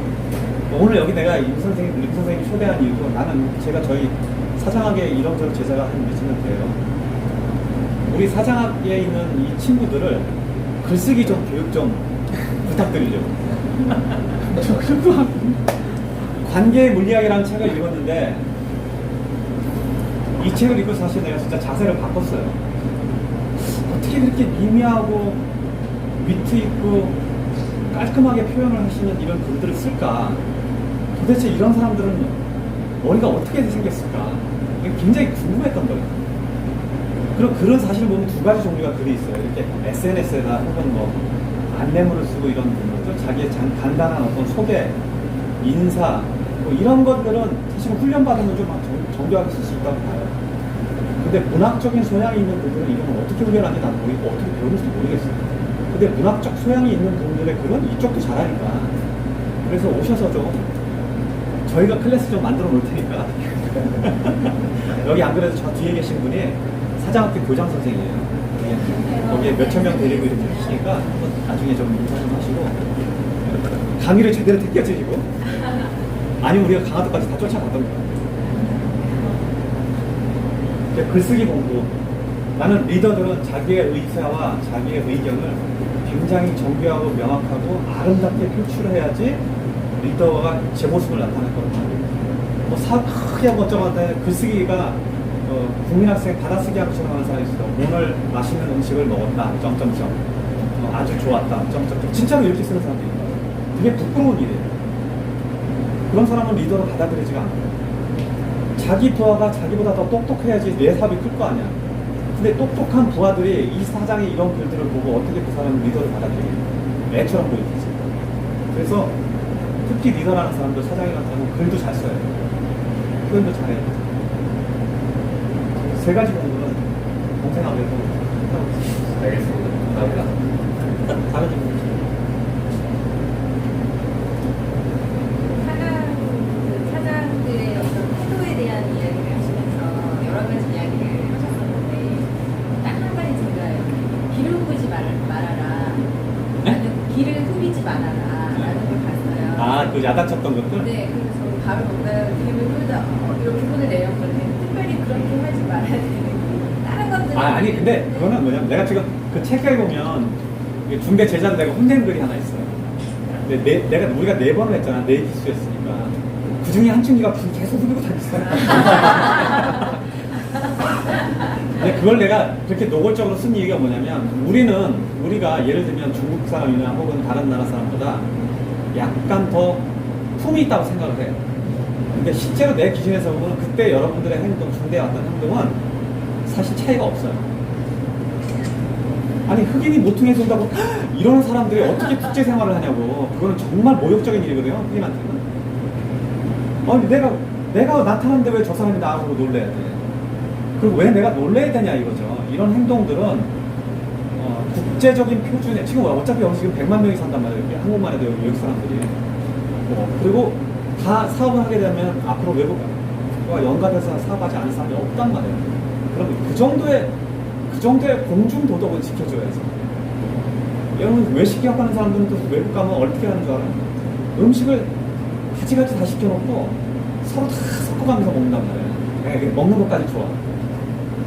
오늘 여기 내가 임 선생님 초대한 이유도 나는 제가 저희 사장학에 이런저런 제자가 한 몇십 명 돼요. 우리 사장학에 있는 이 친구들을 글쓰기 좀 교육 좀 부탁드리려고. 관계의 물리학이라는 책을 읽었는데 이 책을 읽고 사실 내가 진짜 자세를 바꿨어요. 어떻게 그렇게 미미하고 위트 있고 깔끔하게 표현을 하시는 이런 글들을 쓸까? 도대체 이런 사람들은 머리가 어떻게 생겼을까? 굉장히 궁금했던 거예요. 그리고 글은 사실 보면 두 가지 종류가 글이 있어요. 이렇게 SNS에다 혹은 뭐 안내문을 쓰고 이런 분들, 자기의 간단한 어떤 소개, 인사, 뭐 이런 것들은 사실 훈련받으면 좀 정교하게 쓸 수 있다고 봐요. 근데 문학적인 소양이 있는 글들은 이런 걸 어떻게 훈련하는지 난 모르겠고 어떻게 배우는지 모르겠어요. 근데 문학적 소양이 있는 분들의 글은 이쪽도 잘하니까 그래서 오셔서 좀 저희가 클래스 좀 만들어 놓을 테니까 여기 안 그래도 저 뒤에 계신 분이 사장학교 교장 선생이에요. 거기에 몇천 명 데리고 이렇게 하시니까 한번 나중에 좀 인사 좀 하시고 강의를 제대로 택겨주시고 아니면 우리가 강화도까지 다 쫓아가던가. 글쓰기 공부. 나는 리더들은 자기의 의사와 자기의 의견을 굉장히 정교하고 명확하고 아름답게 표출해야지 리더가 제 모습을 나타낼 거거든요. 뭐 크게 뭐 어쩌고 글쓰기가 국민학생 받아쓰기 학처럼 하는 사람이 있어요. 오늘 맛있는 음식을 먹었다. 점점점. 아주 좋았다. 점점점. 진짜로 이렇게 쓰는 사람도 있어요. 되게 부끄러운 일이에요. 그런 사람은 리더로 받아들이지가 않아요. 자기 부하가 자기보다 더 똑똑해야지 내 사업이 클 거 아니야. 근데 똑똑한 부하들이 이 사장의 이런 글들을 보고 어떻게 그 사람을 리더를 받아들이겠어요? 애처럼 보이겠지. 그래서 특히 리더라는 사람도 사장이라는 사람은 글도 잘 써요. 표현도 잘해요. 세 가지 공부는 동생하고 해서 하고 있습니다. 알겠습니다. 감사합니다. 다른 질문. 사장들의 어떤 태도에 대한 이야기를 하시면서 여러 가지 이야기를 하셨었는데 딱 한 가지 제가 기를 후비지 말아라. 네? 기를 후비지 말아라. 라는 걸 봤어요. 그 야단쳤던 것들? 네, 그래서 바로 뭔가 기를 후비다 이렇게 혼을 내렸거든요. 특별히 그렇게 하지 말아야 되는 다른 것들은 아니 근데 그거는 뭐냐면 내가 지금 그 책에 보면 중대 제자로 내가 혼낸 글이 하나 있어요. 근데 우리가 4번을 했잖아. 4기수였으니까 그 중에 한 층기가 계속 흐르고 다녔어요. 근데 그걸 내가 그렇게 노골적으로 쓴 이유가 뭐냐면 우리가 예를 들면 중국 사람이나 혹은 다른 나라 사람보다 약간 더 품이 있다고 생각을 해요. 근데 실제로 내 기준에서 보면 그때 여러분들의 행동, 중대에 왔던 행동은 사실 차이가 없어요. 아니 흑인이 모퉁이에서 온다고 이러는 사람들이 어떻게 국제 생활을 하냐고. 그거는 정말 모욕적인 일이거든요. 흑인한테는. 아니 내가 나타났는데 왜 저 사람이 나하고 놀래야 돼. 그리고 왜 내가 놀래야 되냐 이거죠. 이런 행동들은 국제적인 표준에 지금 어차피 여기 지금 100만 명이 산단 말이에요. 여기 한국만 해도 여기 외국 사람들이. 그리고 다 사업을 하게 되면 앞으로 외국과 연관해서 사업하지 않은 사람이 없단 말이에요. 그럼 그 정도의 공중 도덕을 지켜줘야죠. 여러분 외식 기업하는 사람들은 또 외국 가면 어떻게 하는 줄 알아요? 음식을 가지가지 다 시켜놓고 서로 다 섞어가면서 먹는단 말이에요. 먹는 것까지 좋아.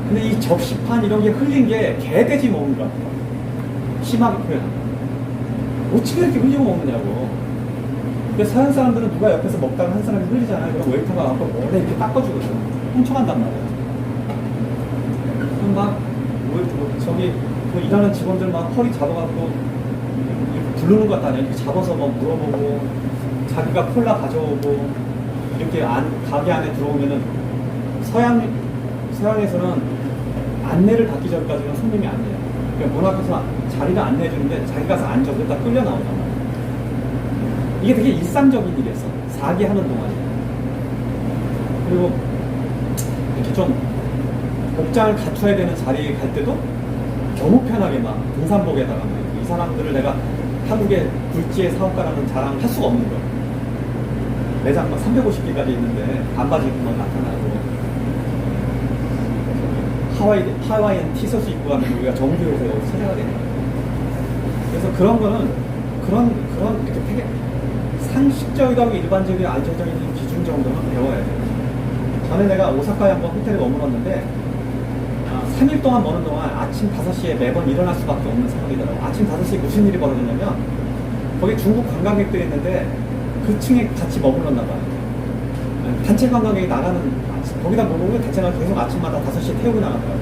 근데 이 접시판 이런 게 흘린 게 개돼지 먹는 것 같아요. 심하게 표현하면. 어떻게 이렇게 흘리고 먹느냐고. 근데 서양 사람들은 누가 옆에서 먹다가 한 사람이 흘리잖아요. 그럼 웨이터가 와서 원래 이렇게 닦아주거든. 훔쳐간단 말이에요. 그럼 막, 저기, 일하는 직원들 막 허리 잡아갖고 이렇게 부르는 것 같다. 이렇게 잡아서 막 물어보고, 자기가 콜라 가져오고, 이렇게 가게 안에 들어오면은 서양에서는 안내를 받기 전까지는 손님이 안 돼요. 그러니까 문 앞에서 자리를 안내해 주는데 자기 가서 앉아 그러다 끌려 나오단 말이에요. 이게 되게 일상적인 일이었어. 4기 하는 동안에. 그리고 이렇게 좀 복장을 갖춰야 되는 자리에 갈 때도 너무 편하게 막 등산복에다가 이 사람들을 내가 한국의 굴지의 사업가라는 자랑을 할 수가 없는 거예요. 매장 막 350개까지 있는데 반바지 입고 막 나타나고 하와이안 티셔츠 입고 가면 우리가 정부에서 여기 찾아가 되는 거예요. 그래서 그런 거는 그런 이렇게 되게 상식적이고 일반적인 안정적인 기준 정도는 배워야 돼요. 전에 내가 오사카에 한번 호텔에 머물렀는데 3일 동안 머는 동안 아침 5시에 매번 일어날 수밖에 없는 상황이더라고요. 아침 5시에 무슨 일이 벌어졌냐면 거기 중국 관광객들이 있는데 그 층에 같이 머물렀나 봐요. 단체 관광객이 나가는 거기다 머물고 단체 관광객이 계속 아침마다 5시에 태우고 나가더라고요.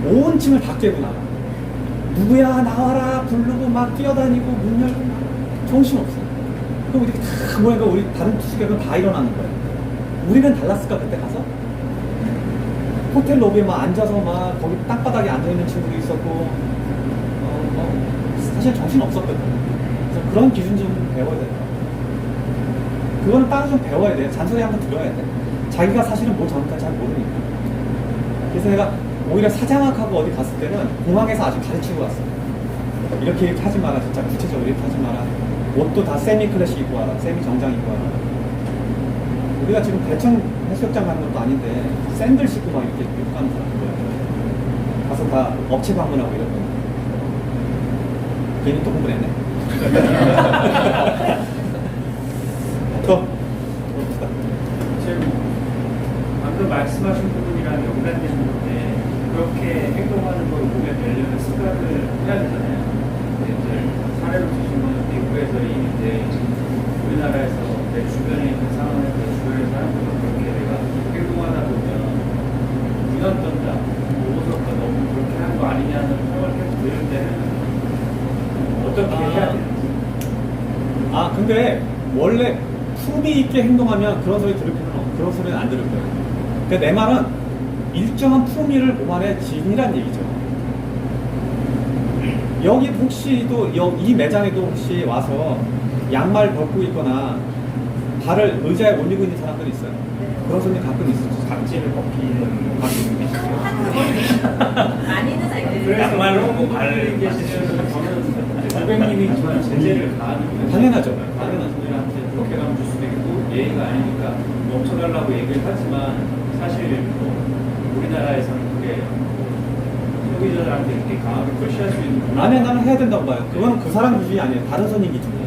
온 층을 다 깨고 나가. 누구야 나와라 부르고 막 뛰어다니고 문 열고 막 정신없어. 그럼 이렇게 다 모여서 우리 다른 투숙객은 다 일어나는 거예요. 우리는 달랐을까 그때 가서? 호텔 로비에 막 앉아서 막 거기 땅바닥에 앉아있는 친구도 있었고 사실 정신 없었거든. 그래서 그런 기준 좀 배워야 돼요. 그거는 따로 좀 배워야 돼요. 잔소리 한번 들어야 돼. 자기가 사실은 뭘 잘못할지 잘 모르니까. 그래서 내가 오히려 사장학하고 어디 갔을 때는 공항에서 아주 가르치고 왔어. 이렇게 하지 마라. 진짜 구체적으로 이렇게 하지 마라. 옷도 다 세미 클래식 입고 와라. 세미 정장 입고 와라. 우리가 지금 대청 해수욕장 가는 것도 아닌데 샌들 신고 막 이렇게 입고 가는 사람들 가서 다 업체 방문하고 이러거든. 괜히 또 공부했네. 지금 방금 말씀하신 부분이랑 연관되는 건데 그렇게 행동하는 걸 보게 되려면 습관을 해야 되잖아요. 이제 사례로 주시면 미국에서 이제 우리나라에서 내 주변에 있는 상황을 내 주변의 사람들과 그렇게 내가 행동하다 보면 문화 떤다, 오버스럽다, 너무 그렇게 하는 거 아니냐는 평을 계속 들을 때는 어떻게 해야 되는지. 근데 원래 품위 있게 행동하면 그런 소리 들을 필요는 없고 그런 소리는 안 들을 거예요. 근데 내 말은 일정한 품위를 보완해 진이란 얘기죠. 여기 혹시도 이 매장에도 혹시 와서 양말 벗고 있거나 발을 의자에 올리고 있는 사람들이 있어요. 그런 손님 가끔 있어요. 각질을 벗기는 가끔 있어요. 많이는 알겠어요. 그래서 양말로 뭐 발을 계시면 저는 고객님이 저는 제재를 가하는 거예요. 당연하죠. 다른 분들한테 그렇게 가면 줄 수도 있고 예의가 아니니까 멈춰달라고 얘기를 하지만 사실 뭐 우리나라에서는 그게 소비자들한테 이렇게 강하게 표시할 수 있는 나는 해야 된다고 봐요. 그건 그 사람 기준이 아니에요. 다른 손님 기준이에요.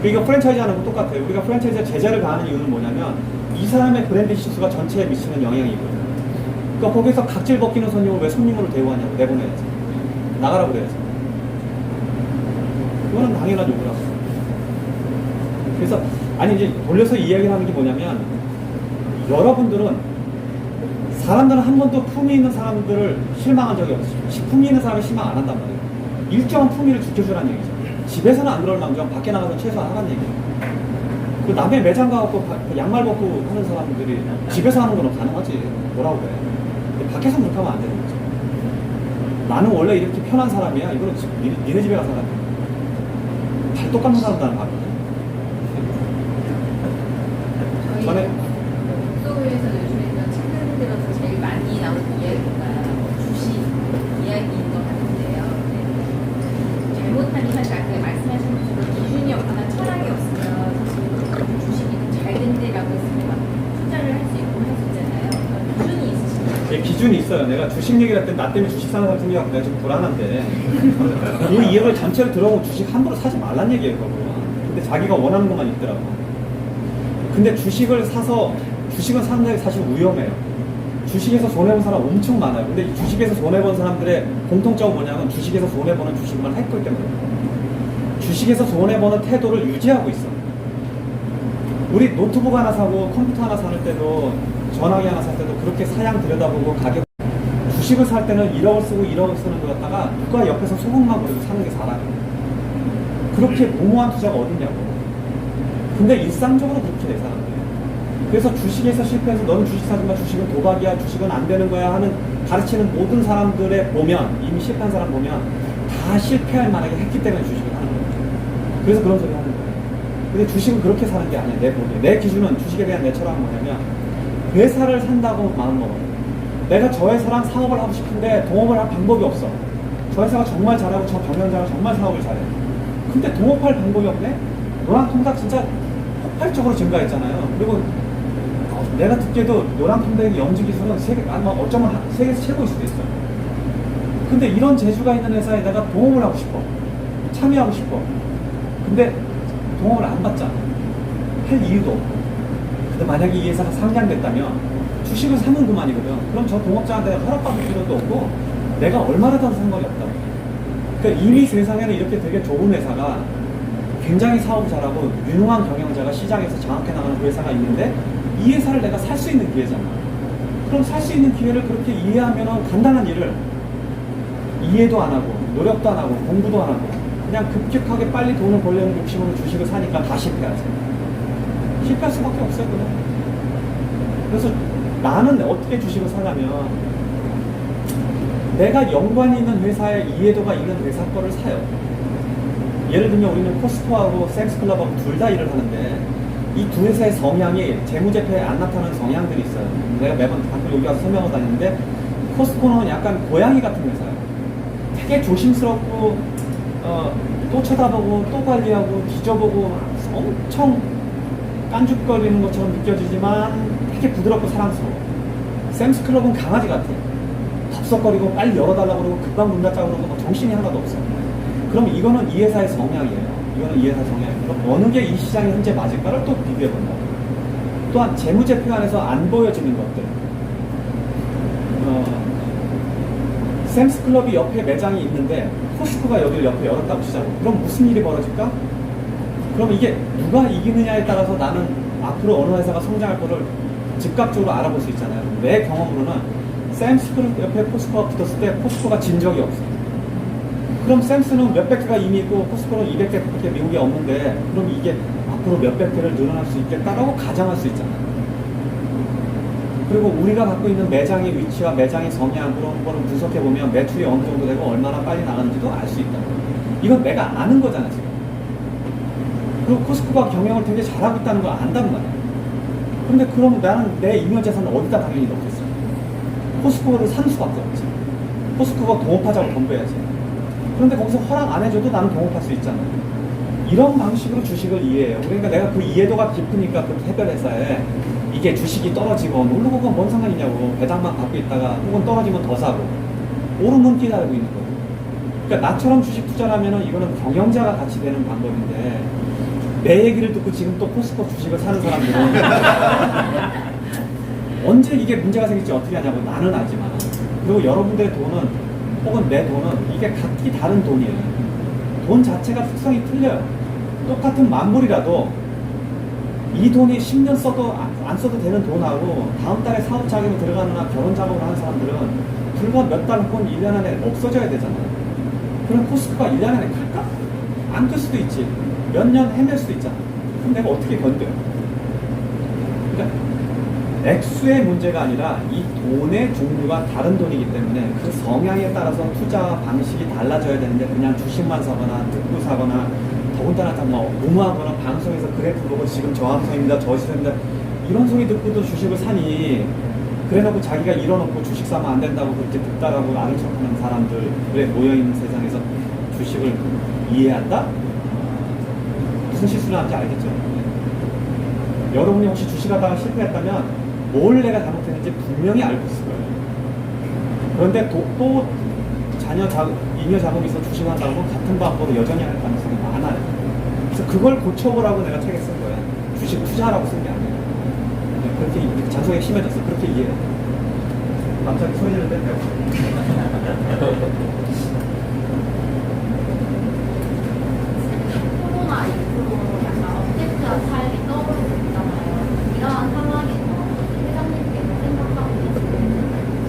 그러니까 프랜차이즈 하는 거 똑같아요. 우리가 프랜차이즈에 제재를 가하는 이유는 뭐냐면 이 사람의 브랜드 지수가 전체에 미치는 영향이거든요. 그러니까 거기서 각질 벗기는 손님을 왜 손님으로 대우하냐고 내보내야지. 나가라 그래야지. 그거는 당연한 요구라고. 그래서 아니 이제 돌려서 이야기를 하는 게 뭐냐면 여러분들은 사람들은 한 번도 품위 있는 사람들을 실망한 적이 없어요. 품위 있는 사람을 실망 안 한단 말이에요. 일정한 품위를 지켜주라는 얘기죠. 집에서는 안 그럴 망정 밖에 나가서 최소한 하라는 얘기예요. 그 남의 매장 가고 양말 벗고 하는 사람들이 집에서 하는 건 가능하지. 뭐라고 그래. 근데 밖에서 그렇게 하면 안 되는 거죠. 나는 원래 이렇게 편한 사람이야. 이거는 니네 집에 가서 하라. 발톱 깎는 사람도 나는 봤거든. 저희 전에 소에서 요즘에 이런 최근 들어서 제일 많이 기준이 있어요. 내가 주식 얘기를 할 때 나 때문에 주식 사는 사람 생겨갖고 내가 좀 불안한데 이 이해를 전체를 들어보면 주식 함부로 사지 말란 얘기예요. 그거. 근데 자기가 원하는 것만 있더라고. 근데 주식을 사서 주식은 사는 게 사실 위험해요. 주식에서 손해본 사람 엄청 많아요. 근데 이 주식에서 손해본 사람들의 공통점은 뭐냐면 주식에서 손해보는 주식만 했기 때문에 주식에서 손해보는 태도를 유지하고 있어. 우리 노트북 하나 사고 컴퓨터 하나 살 때도 전화기 하나 살 때도 그렇게 사양 들여다보고 가격 주식을 살 때는 1억을 쓰고 1억을 쓰는 거 갖다가 누가 옆에서 소문만 부르고 사는 게 사람이에요. 그렇게 무모한 투자가 어딨냐고. 근데 일상적으로 그렇게 돼 사람들. 그래서 주식에서 실패해서 너는 주식 사지 마, 주식은 도박이야, 주식은 안 되는 거야 하는 가르치는 모든 사람들의 보면 이미 실패한 사람 보면 다 실패할 만하게 했기 때문에 주식을 하는 거예요. 그래서 그런 소리 하는 거예요. 근데 주식은 그렇게 사는 게 아니야. 내 보기에. 내 기준은 주식에 대한 내 철학은 뭐냐면 회사를 산다고 마음먹어요. 내가 저 회사랑 사업을 하고 싶은데 동업을 할 방법이 없어. 저 회사가 정말 잘하고 저 경영자가 정말 사업을 잘해. 근데 동업할 방법이 없네? 노랑통닭 진짜 폭발적으로 증가했잖아요. 그리고 내가 듣기에도 노랑통닭의 영지 기술은 어쩌면 세계에서 최고일 수도 있어요. 근데 이런 재주가 있는 회사에 내가 동업을 하고 싶어. 참여하고 싶어. 근데 동업을 안 받잖아. 할 이유도 없고. 근데 만약에 이 회사가 상장됐다면 주식을 사면 그만이거든. 그럼 저 동업자한테 허락받을 필요도 없고 내가 얼마나 더 상관이 없다고. 그러니까 이미 세상에는 이렇게 되게 좋은 회사가 굉장히 사업 잘하고 유능한 경영자가 시장에서 장악해 나가는 그 회사가 있는데 이 회사를 내가 살 수 있는 기회잖아. 그럼 살 수 있는 기회를 그렇게 이해하면 간단한 일을 이해도 안 하고 노력도 안 하고 공부도 안 하고 그냥 급격하게 빨리 돈을 벌려는 욕심으로 주식을 사니까 다 실패하지. 실패할 수밖에 없어요. 그냥. 그래서 나는 어떻게 주식을 사냐면 내가 연관이 있는 회사에 이해도가 있는 회사 거를 사요. 예를 들면 우리는 코스코하고 샘스클럽하고 둘 다 일을 하는데 이 두 회사의 성향이 재무제표에 안 나타나는 성향들이 있어요. 내가 매번 가끔 여기 와서 설명하고 다니는데 코스코는 약간 고양이 같은 회사예요. 되게 조심스럽고 또 쳐다보고 또 관리하고 뒤져보고 엄청 깐죽거리는 것처럼 느껴지지만 되게 부드럽고 사랑스러워. 샘스클럽은 강아지 같아. 덥석거리고 빨리 열어달라고 그러고 금방 문 닫자고 그러고 뭐 정신이 하나도 없어. 그럼 이거는 이 회사의 성향이에요. 이거는 이 회사의 성향이에요. 그럼 어느 게 이 시장에 현재 맞을까를 또 비교해본다. 또한 재무제표 안에서 안 보여지는 것들. 샘스클럽이 옆에 매장이 있는데 코스코가 여기를 옆에 열었다고 치자고. 그럼 무슨 일이 벌어질까? 그럼 이게 누가 이기느냐에 따라서 나는 앞으로 어느 회사가 성장할 거를 즉각적으로 알아볼 수 있잖아요. 내 경험으로는 샘스클럽 옆에 코스코가 붙었을 때 코스코가 진 적이 없어. 그럼 샘스는 몇백 개가 이미 있고 코스코는 200개밖에 미국에 없는데 그럼 이게 앞으로 몇백 개를 늘어날 수 있겠다라고 가정할 수 있잖아요. 그리고 우리가 갖고 있는 매장의 위치와 매장의 성향 그런 거를 분석해보면 매출이 어느 정도 되고 얼마나 빨리 나가는지도 알 수 있다. 이건 내가 아는 거잖아 지금. 그리고 코스코가 경영을 되게 잘하고 있다는 걸 안단 말이야. 근데 그럼 나는 내 잉여재산을 어디다 당연히 넣겠어? 코스코를 산 수밖에 없지. 코스코가 동업하자고 덤벼야지. 그런데 거기서 허락 안 해줘도 나는 동업할 수 있잖아. 이런 방식으로 주식을 이해해요. 그러니까 내가 그 이해도가 깊으니까 그 해별회사에 이게 주식이 떨어지고 오르고 그건 뭔 상관이냐고. 배당만 받고 있다가 혹은 떨어지면 더 사고 오르면 기다리고 있는 거예요. 그러니까 나처럼 주식 투자를 하면은 이거는 경영자가 같이 되는 방법인데 내 얘기를 듣고 지금 또 코스코 주식을 사는 사람들은 언제 이게 문제가 생길지 어떻게 하냐고. 나는 알지만 그리고 여러분들의 돈은 혹은 내 돈은 이게 각기 다른 돈이에요. 돈 자체가 특성이 틀려요. 똑같은 만불이라도 이 돈이 10년 써도 안 써도 되는 돈하고 다음 달에 사업 자금이 들어가느나 결혼 작업을 하는 사람들은 불과 몇 달 혹은 1년 안에 없어져야 되잖아요. 그럼 코스코가 1년 안에 갈까? 안 끌 수도 있지. 몇 년 헤맬 수도 있잖아. 그럼 내가 어떻게 견뎌요? 그러니까 액수의 문제가 아니라 이 돈의 종류가 다른 돈이기 때문에 그 성향에 따라서 투자 방식이 달라져야 되는데 그냥 주식만 사거나 듣고 사거나 더군다나 뭐 무모하거나 방송에서 그래프 보고 지금 저항선입니다 저시선입니다 이런 소리 듣고도 주식을 사니 그래놓고 자기가 일어놓고 주식 사면 안 된다고 그렇게 듣다라고 아는 척하는 사람들에 모여있는 세상에서 주식을 이해한다? 무슨 실수를 하는지 알겠죠? 여러분이 혹시 주식하다가 실패했다면 뭘 내가 잘못했는지 분명히 알고 있을 거예요. 그런데 또 잉여 자금이 있어 주식한다고 같은 방법으로 여전히 할 가능성이 많아요. 그래서 그걸 고쳐보라고 내가 책에 쓴 거야. 주식 투자하라고 쓴 게 아니에요. 그렇게 잔소리가 심해졌어. 그렇게 이해해. 갑자기 소리 지르는데 코로나 이후로 약간 업데이트한 삶이 떠오르고 있잖아요. 이러한 상황에서 회장님께서 생각하고 계시는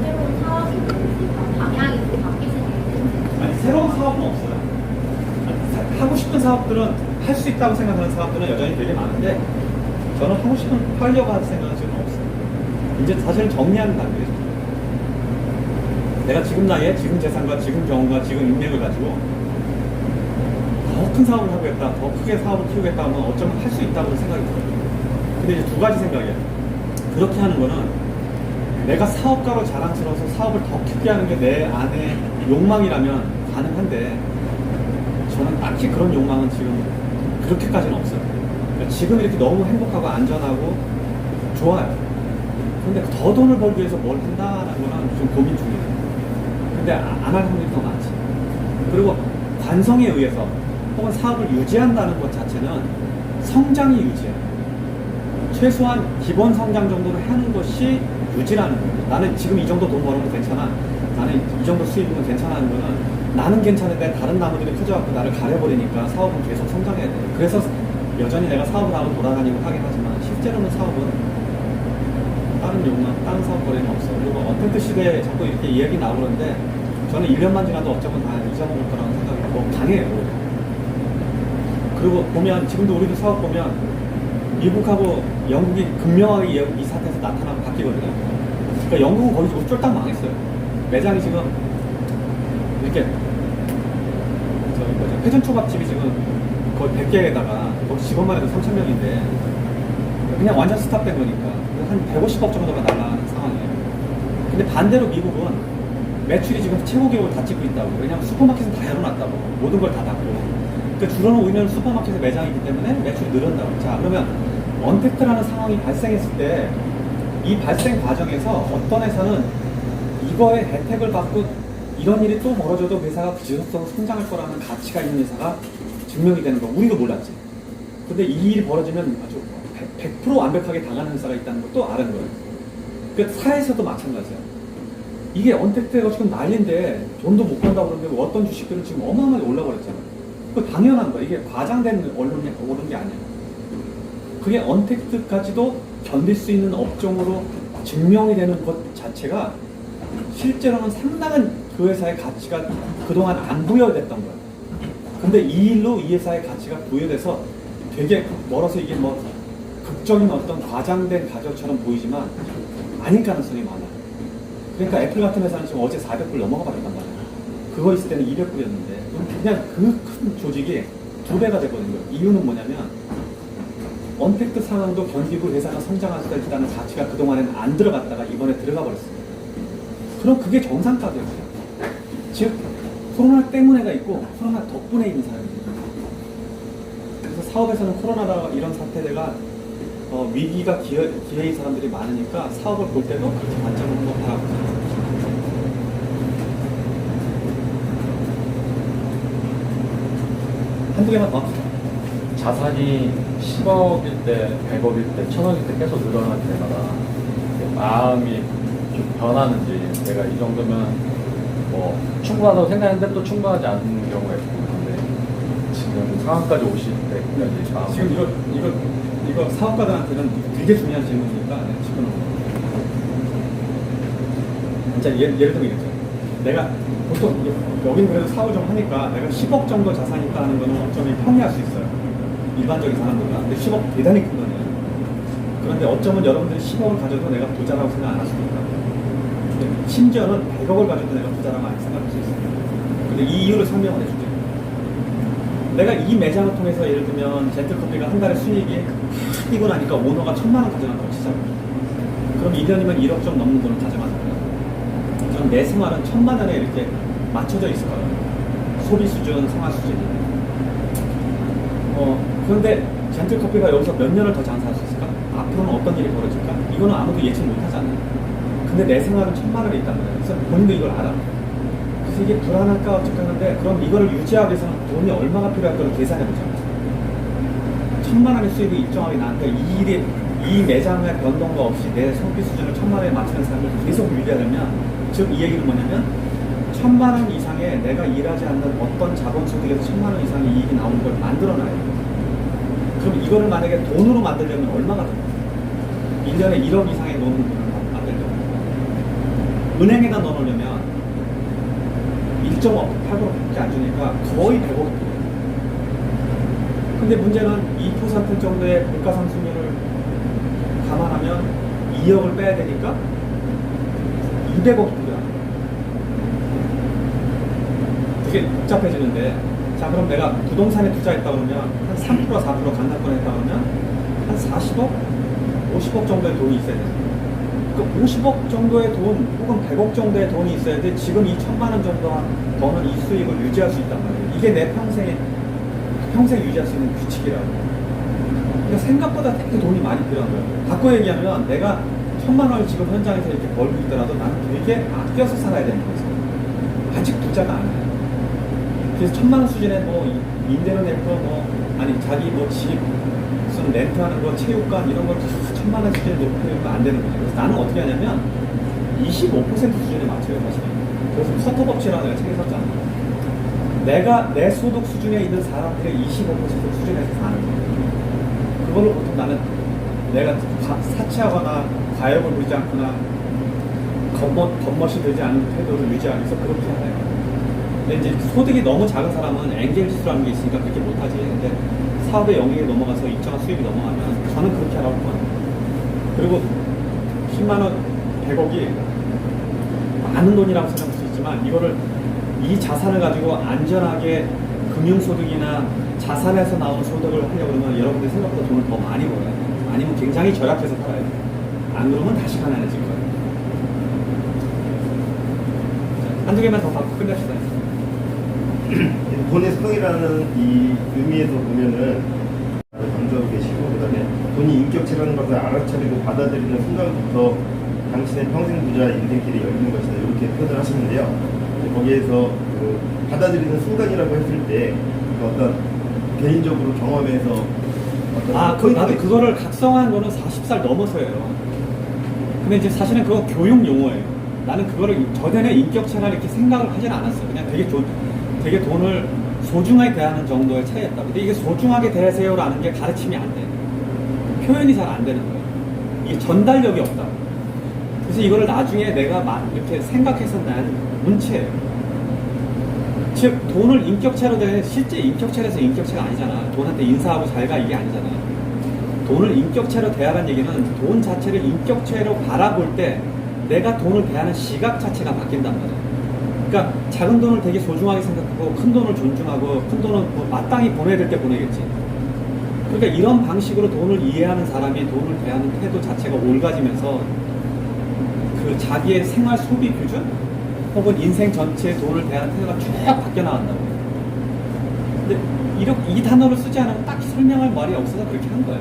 새로운 사업이 있는지 방향이 좀 바뀌시는 게 있는지. 아니 새로운 사업은 없어요. 하고 싶은 사업들은 할 수 있다고 생각하는 사업들은 여전히 되게 많은데 저는 하려고 하는 생각은 지금 없어요. 이제 사실은 정리하는 단계죠. 내가 지금 나이에 지금 재산과 지금 경험과 지금 인맥을 가지고 더 큰 사업을 하겠다, 더 크게 사업을 키우겠다 하면 어쩌면 할 수 있다고 생각이 들어요. 근데 이제 두 가지 생각이에요. 그렇게 하는 거는 내가 사업가로 자랑스러워서 사업을 더 크게 하는 게 내 안의 욕망이라면 가능한데 저는 딱히 그런 욕망은 지금 그렇게까지는 없어요. 그러니까 지금 이렇게 너무 행복하고 안전하고 좋아요. 근데 더 돈을 벌기 위해서 뭘 한다는 거는 좀 고민 중이에요. 근데 안 할 확률이 더 많지. 그리고 관성에 의해서 혹은 사업을 유지한다는 것 자체는 성장이 유지해요. 최소한 기본 성장 정도를 하는 것이 유지라는 거예요. 나는 지금 이 정도 돈 버는 거 괜찮아. 나는 이 정도 수입은 괜찮아 하는 거는 나는 괜찮은데 다른 나무들이 커져갖고 나를 가려버리니까 사업은 계속 성장해야 돼요. 그래서 여전히 내가 사업을 하고 돌아다니고 하긴 하지만 실제로는 사업은 다른 욕망, 다른 사업 거래는 없어. 그리고 언택트 시대에 자꾸 이렇게 이야기 나오는데 저는 1년만 지나도 어쩌면 다 잊어먹을 거라는 생각이 더 강해요. 오히려. 그리고 보면 지금도 우리도 사업 보면 미국하고 영국이 극명하게 이 사태에서 나타나고 바뀌거든요. 그러니까 영국은 거의 지금 쫄딱 망했어요. 매장이 지금 이렇게 회전 초밥집이 지금 거의 100개에다가 거기 직원만 해도 3,000명인데 그냥 완전 스탑된 거니까 한 150억 정도가 나가는 상황이에요. 근데 반대로 미국은 매출이 지금 최고 기록을 다 찍고 있다고. 왜냐하면 슈퍼마켓은 다 열어놨다고. 모든 걸 다 닫고. 그러니까 주로는 우리는 슈퍼마켓에 매장이기 때문에 매출이 늘었다고. 자, 그러면 언택트라는 상황이 발생했을 때 이 발생 과정에서 어떤 회사는 이거에 혜택을 받고 이런 일이 또 벌어져도 회사가 지속적으로 성장할 거라는 가치가 있는 회사가 증명이 되는 거. 우리도 몰랐지. 근데 이 일이 벌어지면 아주 100% 완벽하게 당하는 회사가 있다는 것도 아는 거예요. 그러니까 사회에서도 마찬가지야. 이게 언택트가 지금 난리인데 돈도 못 번다고 그러는데 어떤 주식들은 지금 어마어마하게 올라버렸잖아. 그거 당연한 거야. 이게 과장된 언론이 오는 게 아니야. 그게 언택트까지도 견딜 수 있는 업종으로 증명이 되는 것 자체가 실제로는 상당한 그 회사의 가치가 그동안 안 부여됐던 거야. 근데 이 일로 이 회사의 가치가 부여돼서 되게 멀어서 이게 뭐 극적인 어떤 과장된 가격처럼 보이지만 아닐 가능성이 많아. 그러니까 애플 같은 회사는 지금 어제 400불 넘어가 버렸단 말이야. 그거 있을 때는 200불이었는데 그냥 그 큰 조직이 2배가 됐거든요. 이유는 뭐냐면 언택트 상황도 견디고 회사가 성장할 수 있다는 가치가 그동안에는 안 들어갔다가 이번에 들어가 버렸어요. 그럼 그게 정상가격이에요. 즉 코로나 때문에가 있고 코로나 덕분에 있는 사람이에요. 그래서 사업에서는 코로나라 이런 사태가 위기가 기회인 사람들이 많으니까 사업을 볼 때도 그렇게 관점을 한번 바라보세요. 한두 개만 더 합시다. 자산이 10억일 때, 100억일 때, 1000억일 때 계속 늘어날 때마다 마음이 좀 변하는지 내가 이 정도면 뭐 충분하다고 생각했는데 또 충분하지 않는 경우가 있고 그런데 지금 상황까지 오실 때까지 마음 지금 이거 사업가들한테는 되게 중요한 질문이니까 지금 진짜 예를 들면 이거죠. 내가 보통 여긴 그래도 사업을 좀 하니까 내가 10억 정도 자산이 있다 하는 거는 어쩌면 평이할 수 있어요. 일반적인 사람들보다. 근데 10억 대단히 큰 돈이에요. 그런데 어쩌면 여러분들이 10억을 가져도 내가 부자라고 생각 안 할 수도 있다. 근데 심지어는 100억을 가져도 내가 부자라고 안 생각할 수 있어요. 근데 이 이유를 설명을 해줄게요. 내가 이 매장을 통해서 예를 들면 젠틀커피가 한 달에 수익이 확 뛰고 나니까 오너가 1,000만 원 가져간다고 치자고. 그럼 1년이면 1억 좀 넘는 돈을 가져가는 거예요. 그럼 내 생활은 1,000만 원에 이렇게 맞춰져 있을 거예요. 소비 수준, 생활 수준이. 그런데 젠틀커피가 여기서 몇 년을 더 장사할 수 있을까? 앞으로는 어떤 일이 벌어질까? 이거는 아무도 예측 못 하잖아요. 근데 내 생활은 1,000만 원이 있단 말이야. 그래서 본인도 이걸 알아. 그래서 이게 불안할까 어쩌겠는데 그럼 이거를 유지하기 위해서는 돈이 얼마가 필요할까를 계산해보자. 1,000만 원의 수익이 일정하게 나는데 이 매장의 변동도 없이 내 소비 수준을 1,000만 원에 맞추는 삶을 계속 유지하려면, 즉 이 얘기는 뭐냐면 1,000만 원 이상의 내가 일하지 않는 어떤 자본소득에서 1,000만 원 이상의 이익이 나오는 걸 만들어놔야 돼. 그럼 이거를 만약에 돈으로 만들려면 얼마가 들어요? 1년에 1억 이상의 돈을 만들려면 은행에다 넣어놓으려면 1.8%밖에 안 주니까 거의 100억이 필요해요. 근데 문제는 2% 정도의 물가상승률을 감안하면 2억을 빼야 되니까 200억이 필요해요. 되게 복잡해지는데, 자 그럼 내가 부동산에 투자했다 그러면 한 3% 4% 강남권에 했다 그러면 한 40억? 50억 정도의 돈이 있어야 돼요. 그 50억 정도의 돈 혹은 100억 정도의 돈이 있어야 돼. 지금 이 1,000만 원 정도 더는 이 수익을 유지할 수 있단 말이에요. 이게 내 평생 유지할 수 있는 규칙이라고. 그러니까 생각보다 되게 돈이 많이 필요한 거예요. 바꿔 얘기하면 내가 1,000만 원을 지금 현장에서 이렇게 벌고 있더라도 나는 되게 아껴서 살아야 되는 거죠. 아직 부자가 아니에요. 그래서 1,000만 원 수준의 뭐 임대료 낼 거 아니 자기 집 무슨 렌트하는 거 체육관 이런 거 1,000만 원 수준에 높이면 안 되는 거죠. 그래서 나는 어떻게 하냐면 25% 수준에 맞춰요 사실. 그래서 커터 법칙이라고 내가 책에 썼잖아요. 내가 내 소득 수준에 있는 사람들의 25% 수준에서 사는 거예요. 그거를 보통 나는 내가 사치하거나 과욕을 부리지 않거나 겉멋이 되지 않은 태도를 유지하기 위해서 그렇게 해요. 근데 이제 소득이 너무 작은 사람은 엥겔 지수라는 게 있으니까 그렇게 못하지. 근데 사업의 영역에 넘어가서 일정한 수익이 넘어가면 저는 그렇게 하라고 봐요. 그리고 10만 원, 100억이 많은 돈이라고 생각할 수 있지만 이거를 이 자산을 가지고 안전하게 금융소득이나 자산에서 나오는 소득을 하려고 그러면 여러분들이 생각보다 돈을 더 많이 벌어야 돼요. 아니면 굉장히 절약해서 살아야 돼요. 안 그러면 다시 가난해질 거예요. 한두 개만 더 받고 끝냅시다. 돈의 성이라는 이 의미에서 보면은 강조하고 계시고, 그다음에 돈이 인격체라는 것을 알아차리고 받아들이는 순간부터 당신의 평생 부자 인생길이 열리는 것이다, 이렇게 표현을 하시는데요. 거기에서 그 받아들이는 순간이라고 했을 때 어떤 개인적으로 경험에서 어떤 나도 그거를 각성한 거는 40살 넘어서예요. 근데 이제 사실은 그거 교육 용어예요. 나는 그거를 전에는 인격체나 이렇게 생각을 하진 않았어요. 그냥 되게 돈을 소중하게 대하는 정도의 차이였다. 근데 이게 소중하게 대하세요라는 게 가르침이 안 돼. 표현이 잘 안 되는 거예요. 이게 전달력이 없다. 그래서 이거를 나중에 내가 이렇게 생각해서 난 문체예요. 즉 돈을 인격체로 대해 실제 인격체에서 인격체가 아니잖아. 돈한테 인사하고 잘 가 이게 아니잖아. 돈을 인격체로 대하라는 얘기는 돈 자체를 인격체로 바라볼 때 내가 돈을 대하는 시각 자체가 바뀐단 말이야. 그러니까 작은 돈을 되게 소중하게 생각하고 큰 돈을 존중하고 큰 돈은 뭐 마땅히 보내야 될 때 보내겠지. 그러니까 이런 방식으로 돈을 이해하는 사람이 돈을 대하는 태도 자체가 옳아지면서 그 자기의 생활 소비 규준 혹은 인생 전체의 돈을 대하는 태도가 쭉 바뀌어 나간다고. 근데 이 단어를 쓰지 않으면 딱히 설명할 말이 없어서 그렇게 한 거예요.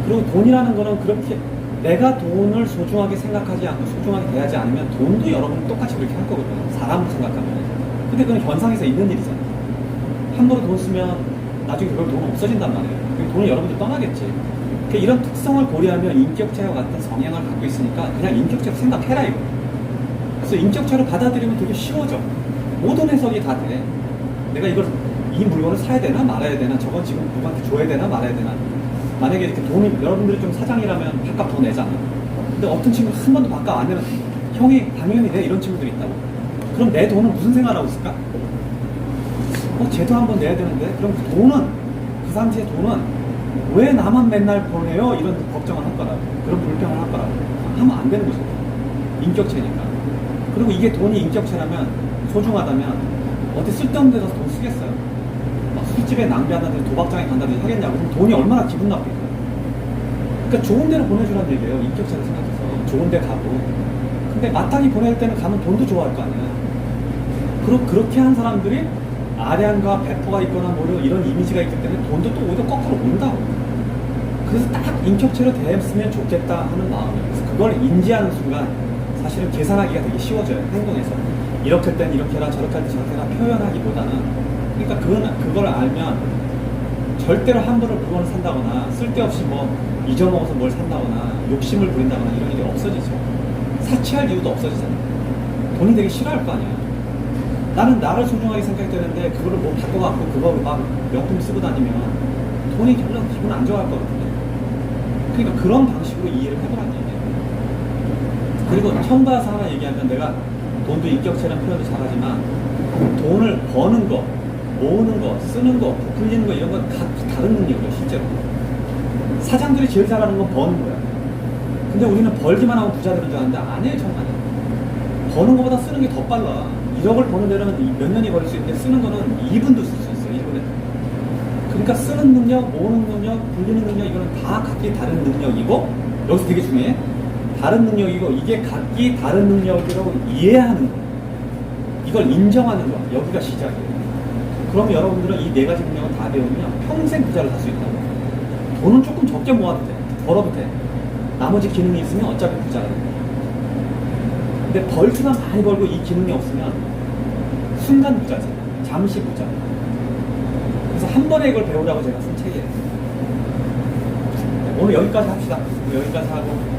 그리고 돈이라는 거는 그렇게 내가 돈을 소중하게 생각하지 않고 소중하게 대하지 않으면 돈도 여러분 똑같이 그렇게 할 거거든요. 사람을 생각하면. 근데 그건 현상에서 있는 일이잖아요. 함부로 돈 쓰면 나중에 그걸 돈 없어진단 말이에요. 돈을 여러분들 떠나겠지. 그러니까 이런 특성을 고려하면 인격체와 같은 성향을 갖고 있으니까 그냥 인격체로 생각해라 이거. 그래서 인격체로 받아들이면 되게 쉬워져. 모든 해석이 다 돼. 내가 이 물건을 사야 되나 말아야 되나, 저건 지금 누구한테 줘야 되나 말아야 되나. 만약에 이렇게 돈이, 여러분들이 좀 사장이라면 밥값 더 내잖아. 근데 어떤 친구는 한 번도 밥값 안 내면 형이 당연히 내, 이런 친구들이 있다고. 그럼 내 돈은 무슨 생활하고 있을까? 쟤도 한번 내야 되는데, 그럼 그 상태의 돈은 왜 나만 맨날 보내요? 이런 걱정을 할 거라고. 그런 불평을 할 거라고. 하면 안 되는 거죠. 인격체니까. 그리고 이게 돈이 인격체라면, 소중하다면 어디 쓸데없는 데서 돈 쓰겠어요? 막 술집에 낭비한다든지 도박장에 간다든지 하겠냐고. 그럼 돈이 얼마나 기분 나쁠까? 그러니까 좋은 데로 보내주라는 얘기예요. 인격체를 생각해서 좋은 데 가고. 근데 마땅히 보낼 때는 가면 돈도 좋아할 거 아니야. 그렇게 한 사람들이 아량과 배포가 있거나 뭐 이런 이미지가 있기 때문에 돈도 또 오히려 거꾸로 온다고. 그래서 딱 인격체로 대했으면 좋겠다 하는 마음이에요. 그래서 그걸 인지하는 순간 사실은 계산하기가 되게 쉬워져요. 행동에서. 이렇게 할 땐 이렇게 해라, 저렇게 할 때 저렇게 해라 표현하기보다는. 그러니까 그걸 알면 절대로 함부로 물건을 산다거나 쓸데없이 뭐 잊어먹어서 뭘 산다거나 욕심을 부린다거나 이런 일이 없어지죠. 사치할 이유도 없어지잖아요. 돈이 되게 싫어할 거 아니야. 나는 나를 소중하게 생각되는데 그거를 뭐 바꿔갖고 그거 막 명품 쓰고 다니면 돈이 별로 기분 안 좋아할 것 같은데. 그러니까 그런 방식으로 이해를 해보라는 얘기예요. 그리고 첨가해서 하나 얘기하면 내가 돈도 인격체라는 표현도 잘하지만 돈을 버는 거, 모으는 거, 쓰는 거, 부풀리는 거 이런 건 각기 다른 능력이에요, 실제로. 사장들이 제일 잘하는 건 버는 거야. 근데 우리는 벌기만 하면 부자 되는 줄 아는데 아니에요, 정말. 버는 것보다 쓰는 게 더 빨라. 1억을 버는 데는 몇 년이 걸릴 수 있는데 쓰는 거는 2분도 쓸 수 있어요, 1분에. 그러니까 쓰는 능력, 모으는 능력, 불리는 능력 이거는 다 각기 다른 능력이고 여기서 되게 중요해. 다른 능력이고 이게 각기 다른 능력이라고 이해하는 거. 이걸 인정하는 거. 여기가 시작이에요. 그럼 여러분들은 이 4가지 능력을 다 배우면 평생 부자를 할 수 있다고. 돈은 조금 적게 모아도 돼. 벌어도 돼. 나머지 기능이 있으면 어차피 부자가 돼. 근데 벌기만 많이 벌고 이 기능이 없으면 순간 부자지. 잠시 부자. 그래서 한 번에 이걸 배우라고 제가 쓴 책이에요. 오늘 여기까지 합시다. 여기까지 하고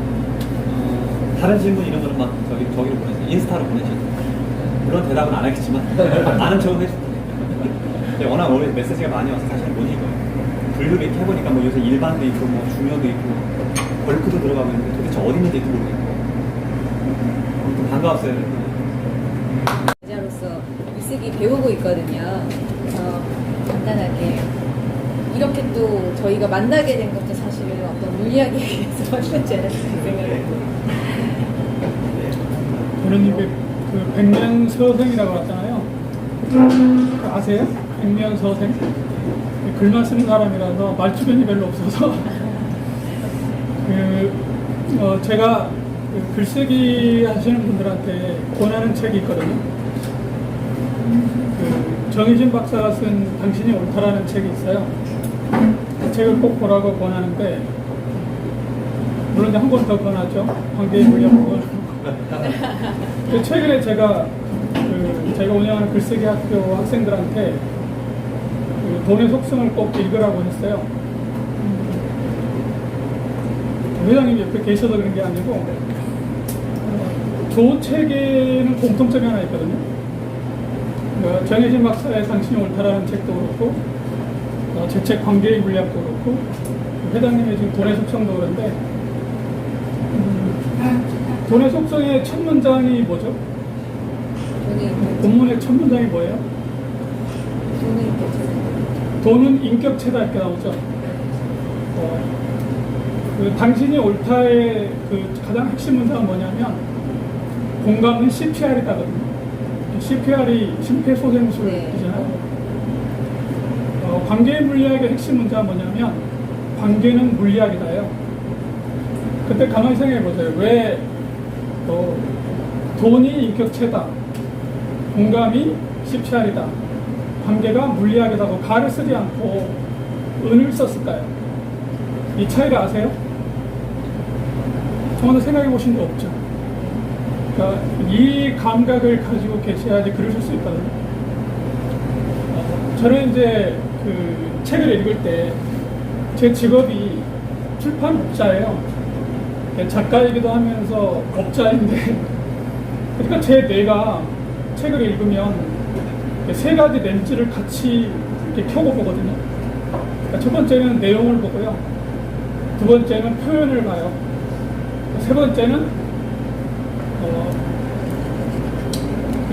다른 질문 이런 거는 막 저기로 보내세요. 인스타로 보내세요. 물론 대답은 안 하겠지만 아는 척은 해줄 거예요. 워낙 오늘 메시지가 많이 와서 사실 못 읽어요. 블루를 이렇게 해보니까 뭐 요새 일반도 있고 뭐 중요도 있고 벌크도 들어가고 있는데 도대체 어디 있는지 모르겠고 아무튼 반가웠어요. 여자로서 글쓰기 배우고 있거든요. 그래서 간단하게 이렇게 또 저희가 만나게 된 것도 사실은 어떤 물리학에 의해서 만났지 않았을까 생각해요. 저는 그 백면서생이라고 하잖아요. 아세요? 백면서생? 글만 쓰는 사람이라서 말주변이 별로 없어서 제가 글쓰기 하시는 분들한테 권하는 책이 있거든요. 정희진 박사가 쓴 당신이 옳다라는 책이 있어요. 그 책을 꼭 보라고 권하는데 물론 한 권 더 권하죠. 관계의 물리학. 최근에 제가 운영하는 글쓰기 학교 학생들한테 돈의 속성을 꼭 읽으라고 했어요. 회장님 옆에 계셔서 그런 게 아니고 좋은 책에는 공통점이 하나 있거든요. 정혜진 박사의 당신이 옳다라는 책도 그렇고 제 책 관계의 물리학도 그렇고 회장님의 지금 돈의 속성도 그런데 돈의 속성의 첫 문장이 뭐죠? 본문의 첫 문장이 뭐예요? 돈은 인격체다 이렇게 나오죠. 당신이 옳다의 가장 핵심 문장은 뭐냐면 공감은 CPR이다거든요. CPR이 심폐소생술이잖아요. 관계의 물리학의 핵심 문장은 뭐냐면 관계는 물리학이다요. 그때 가만히 생각해 보세요. 왜 돈이 인격체다, 공감이 CPR이다, 관계가 물리학이다고 가를 쓰지 않고 은을 썼을까요? 이 차이를 아세요? 저는 생각해 보신 적 없죠. 그러니까 이 감각을 가지고 계셔야지 글을 쓸 수 있거든요. 저는 이제 책을 읽을 때 제 직업이 출판업자예요. 작가이기도 하면서 업자인데 그러니까 제 뇌가 책을 읽으면 3가지 렌즈를 같이 이렇게 켜고 보거든요. 그러니까 첫 번째는 내용을 보고요. 두 번째는 표현을 봐요. 세 번째는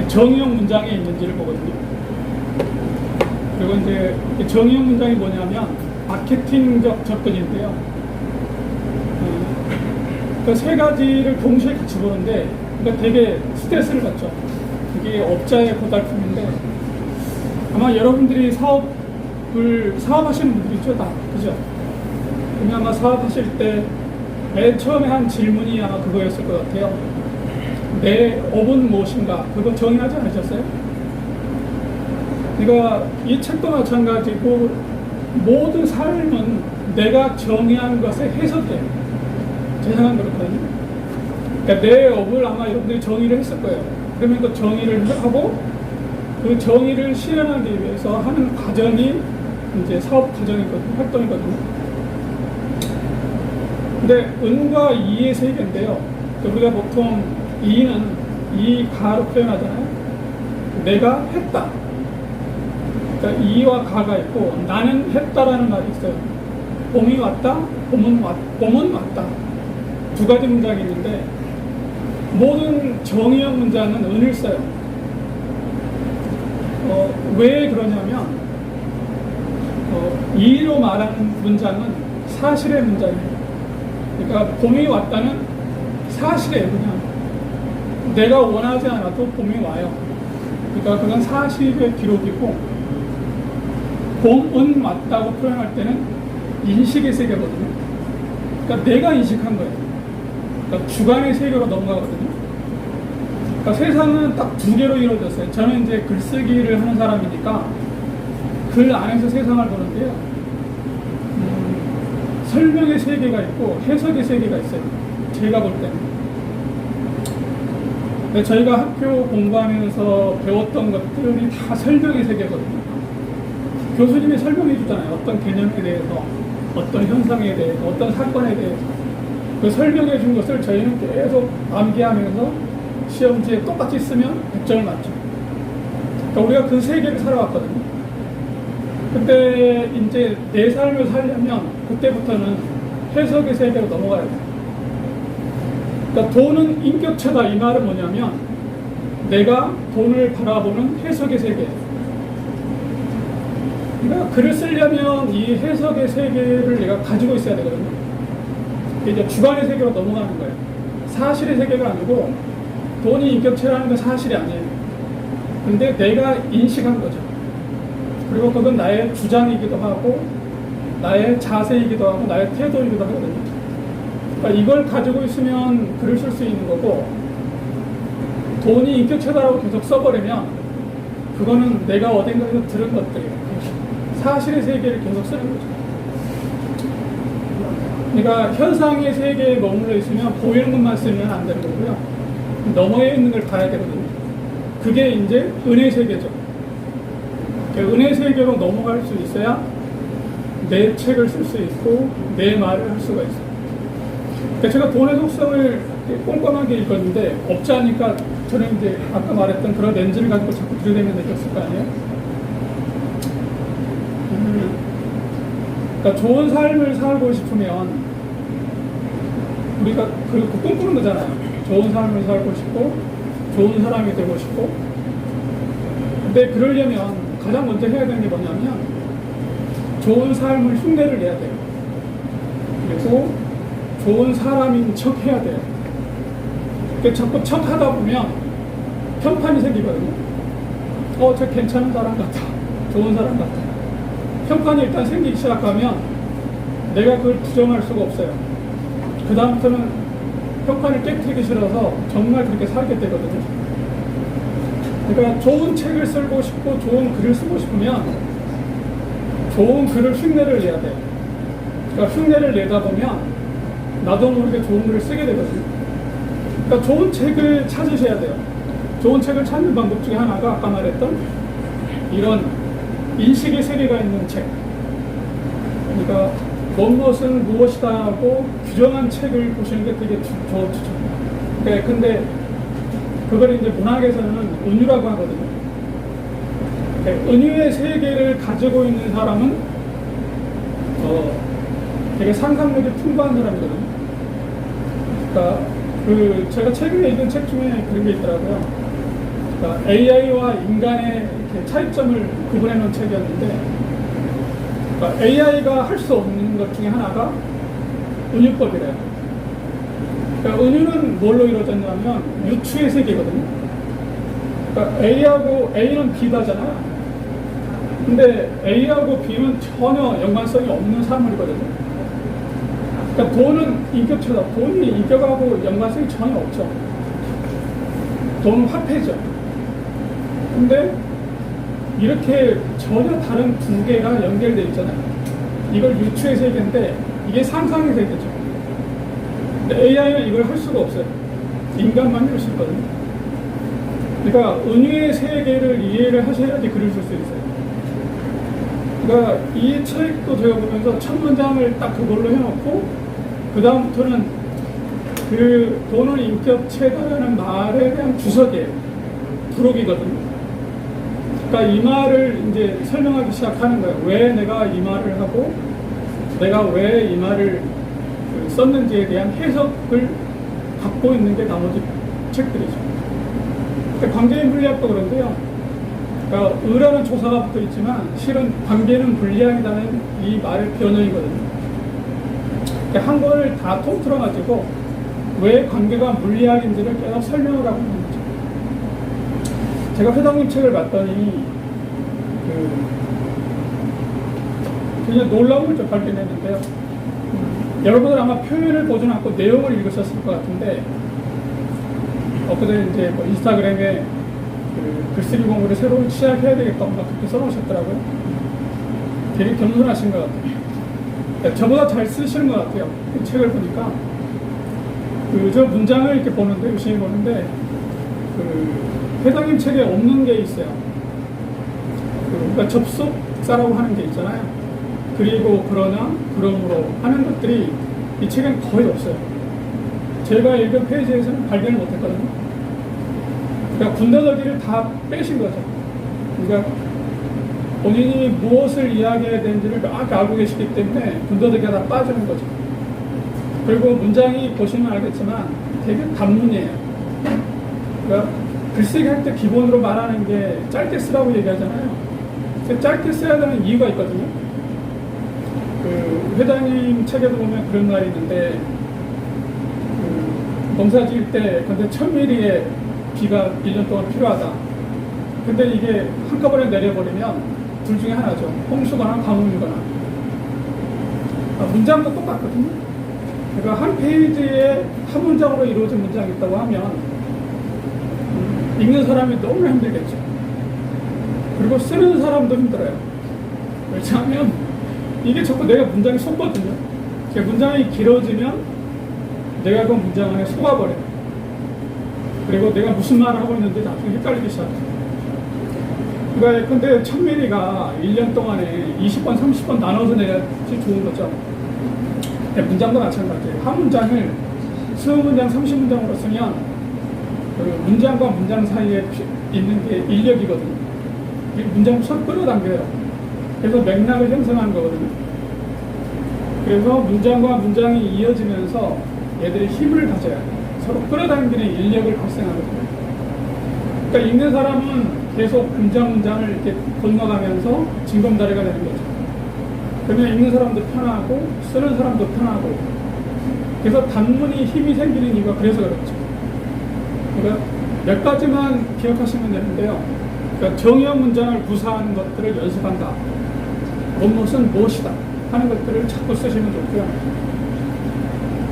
정의형 문장이 있는지를 보거든요. 그리고 이제 정의형 문장이 뭐냐면 마케팅적 접근인데요. 그 3가지를 동시에 같이 보는데 그러니까 되게 스트레스를 받죠. 이게 업자의 고달픔인데 아마 여러분들이 사업하시는 분들이죠, 다. 그죠? 그러면 아마 사업하실 때 맨 처음에 한 질문이 아마 그거였을 것 같아요. 내 업은 무엇인가? 그거 정의하지 않으셨어요? 그러니까 이 책도 마찬가지고 모든 삶은 내가 정의한 것에 해석돼요. 제 생각은 그렇거든요. 그러니까 내 업을 아마 여러분들이 정의를 했을 거예요. 그러면 그 정의를 하고 그 정의를 실현하기 위해서 하는 과정이 이제 사업 과정이거든요, 활동이거든요. 근데 은과 이의 세계인데요. 우리가 보통 이는 이 가로 표현하잖아요. 내가 했다. 그러니까 이와 가가 있고 나는 했다라는 말이 있어요. 봄이 왔다, 봄은 왔다. 두 가지 문장이 있는데 모든 정의형 문장은 은을 써요. 왜 그러냐면 이로 말하는 문장은 사실의 문장이에요. 그러니까 봄이 왔다는 사실이에요. 그냥 내가 원하지 않아도 봄이 와요. 그러니까 그건 사실의 기록이고, 봄은 왔다고 표현할 때는 인식의 세계거든요. 그러니까 내가 인식한 거예요. 그러니까 주관의 세계로 넘어가거든요. 그러니까 세상은 딱 두 개로 이루어졌어요. 저는 이제 글쓰기를 하는 사람이니까 글 안에서 세상을 보는데요. 설명의 세계가 있고 해석의 세계가 있어요. 제가 볼 때는. 근데 저희가 학교 공부하면서 배웠던 것들이 다 설명의 세계거든요. 교수님이 설명해 주잖아요. 어떤 개념에 대해서, 어떤 현상에 대해서, 어떤 사건에 대해서. 그 설명해 준 것을 저희는 계속 암기하면서 시험지에 똑같이 쓰면 100점을 맞죠. 그러니까 우리가 그 세계를 살아왔거든요. 근데 이제 내 삶을 살려면 그때부터는 해석의 세계로 넘어가야 돼요. 그러니까 돈은 인격체다, 이 말은 뭐냐면 내가 돈을 바라보는 해석의 세계. 그러니까 글을 쓰려면 이 해석의 세계를 내가 가지고 있어야 되거든요. 이제 주관의 세계로 넘어가는 거예요. 사실의 세계가 아니고 돈이 인격체라는 건 사실이 아니에요. 근데 내가 인식한 거죠. 그리고 그건 나의 주장이기도 하고 나의 자세이기도 하고 나의 태도이기도 하거든요. 그러니까 이걸 가지고 있으면 글을 쓸 수 있는 거고, 돈이 인격체다라고 계속 써버리면 그거는 내가 어딘가에서 들은 것들이에요. 사실의 세계를 계속 쓰는 거죠. 그러니까 현상의 세계에 머물러 있으면 보이는 것만 쓰면 안 되는 거고요. 너머에 있는 걸 봐야 되거든요. 그게 이제 은의 세계죠. 은의 세계로 넘어갈 수 있어야 내 책을 쓸 수 있고 내 말을 할 수가 있어요. 그러니까 제가 돈의 속성을 꼼꼼하게 읽었는데 없지 않으니까 저는 이제 아까 말했던 그런 렌즈를 가지고 자꾸 들여다보면 느꼈을 거 아니에요. 그러니까 좋은 삶을 살고 싶으면 우리가 그 꿈꾸는 거잖아요. 좋은 삶을 살고 싶고 좋은 사람이 되고 싶고. 근데 그러려면 가장 먼저 해야 되는 게 뭐냐면 좋은 삶을 흉내를 내야 돼요. 그리고 좋은 사람인 척 해야 돼요. 그러니까 자꾸 척 하다 보면 편판이 생기거든요. 저 괜찮은 사람 같아. 좋은 사람 같아. 편판이 일단 생기기 시작하면 내가 그걸 부정할 수가 없어요. 그 다음부터는 편판을 깨뜨리기 싫어서 정말 그렇게 살게 되거든요. 그러니까 좋은 책을 쓰고 싶고 좋은 글을 쓰고 싶으면 좋은 글을 흉내를 내야 돼요. 그러니까 흉내를 내다 보면 나도 모르게 좋은 글을 쓰게 되거든요. 그러니까 좋은 책을 찾으셔야 돼요. 좋은 책을 찾는 방법 중에 하나가 아까 말했던 이런 인식의 세계가 있는 책. 그러니까 무엇은 무엇이다 하고 규정한 책을 보시는 게 되게 좋죠. 네, 근데 그걸 이제 문학에서는 은유라고 하거든요. 네, 은유의 세계를 가지고 있는 사람은 되게 상상력이 풍부한 사람이거든요. 그러니까 제가 최근에 읽은 책 중에 그런 게 있더라고요. 그러니까 AI와 인간의 이렇게 차이점을 구분해 놓은 책이었는데, 그러니까 AI가 할 수 없는 것 중에 하나가 은유법이래요. 그러니까 은유는 뭘로 이루어졌냐면 유추의 세계거든요. 그러니까 A는 B다잖아요. 근데 A하고 B는 전혀 연관성이 없는 사물이거든요. 그러니까 돈은 인격체다. 돈이 인격하고 연관성이 전혀 없죠. 돈은 화폐죠. 근데 이렇게 전혀 다른 두 개가 연결되어 있잖아요. 이걸 유추의 세계인데 이게 상상의 세계죠. 근데 AI는 이걸 할 수가 없어요. 인간만 이룰 수 있거든요. 그러니까 은유의 세계를 이해를 하셔야지 글을 쓸 수 있어요. 그러니까 이 책도 제가 보면서 첫 문장을 딱 그걸로 해놓고 그 다음부터는 그 돈은 인격체다라는 말에 대한 주석이에요. 부록이거든요. 그러니까 이 말을 이제 설명하기 시작하는 거예요. 왜 내가 이 말을 하고 내가 왜 이 말을 썼는지에 대한 해석을 갖고 있는 게 나머지 책들이죠. 관계인 물리학도 그런데요. 그러니까 의라는 조사가 붙어 있지만 실은 관계는 불리학이라는 이 말의 변형이거든요. 그러니까 한 권을 다 통틀어 가지고 왜 관계가 물리학인지를 계속 설명을 하고 있는 거죠. 제가 회장님 책을 봤더니 굉장히 놀라운 걸 좀 발견했는데요. 여러분들 아마 표현을 보지 않고 내용을 읽으셨을 것 같은데 엊그제 이제 뭐 인스타그램에 글쓰기 공부를 새로 시작해야 되겠다 막 그렇게 써놓으셨더라고요. 되게 겸손하신 것 같아요. 저보다 잘 쓰시는 것 같아요. 이 책을 보니까 저 문장을 이렇게 보는데 열심히 보는데 회장님 책에 없는 게 있어요. 그러니까 접속사라고 하는 게 있잖아요. 그리고 그러나 그러므로 하는 것들이 이 책엔 거의 없어요. 제가 읽은 페이지에서는 발견을 못했거든요. 그러니까 군더더기를 다 빼신 거죠. 그러니까 본인이 무엇을 이야기해야 되는지를 막 알고 계시기 때문에 군더더기가 다 빠지는 거죠. 그리고 문장이 보시면 알겠지만 되게 단문이에요. 그러니까 글쓰기 할 때 기본으로 말하는 게 짧게 쓰라고 얘기하잖아요. 짧게 써야 되는 이유가 있거든요. 회장님 책에도 보면 그런 말이 있는데 농사 지을 때 근데 1000mm의 비가 1년 동안 필요하다. 근데 이게 한꺼번에 내려버리면 둘 중에 하나죠. 홍수거나 가뭄이거나. 문장도 똑같거든요. 그러니까 한 페이지에 한 문장으로 이루어진 문장이 있다고 하면 읽는 사람이 너무 힘들겠죠. 그리고 쓰는 사람도 힘들어요. 왜냐하면 이게 자꾸 내가 문장이 속거든요. 문장이 길어지면 내가 그 문장 안에 속아버려요. 그리고 내가 무슨 말을 하고 있는지 나중에 헷갈리기 시작해요. 그러니까 근데 1000mm가 1년 동안에 20번, 30번 나눠서 내야지 좋은 거죠. 문장도 마찬가지예요. 한 문장을 20문장, 30문장으로 쓰면 그 문장과 문장 사이에 있는 게 인력이거든요. 문장을 서로 끌어당겨요. 그래서 맥락을 형성하는 거거든요. 그래서 문장과 문장이 이어지면서 얘들이 힘을 가져야 돼요. 서로 끌어당기는 인력을 발생하거든요. 그러니까 읽는 사람은 계속 문장을 이렇게 건너가면서 징검다리가 되는 거죠. 그러면 읽는 사람도 편하고 쓰는 사람도 편하고 그래서 단문이 힘이 생기는 이유가 그래서 그렇죠. 그러니까 몇 가지만 기억하시면 되는데요. 그러니까 정형 문장을 구사하는 것들을 연습한다. 무엇은 무엇이다 하는 것들을 자꾸 쓰시면 좋고요.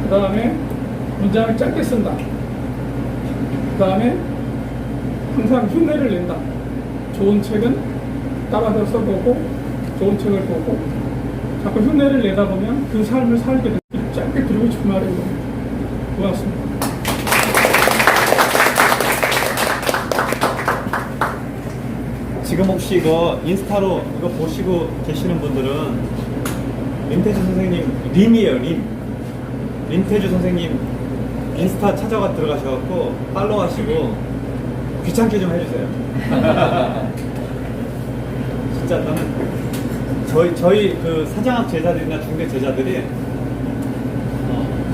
그 다음에 문장을 짧게 쓴다. 그 다음에 항상 흉내를 낸다. 좋은 책은 따라서 써보고 좋은 책을 보고 자꾸 흉내를 내다 보면 그 삶을 살게 됩니다. 짧게 드리고 싶은 말인 겁니다. 고맙습니다. 지금 혹시 이거 인스타로 이거 보시고 계시는 분들은 림태주 선생님 림이에요. 림태주 선생님 인스타 찾아가 들어가셔갖고 팔로우 하시고 귀찮게 좀 해주세요. 진짜 나는 저희 그 사장학 제자들이나 중대 제자들이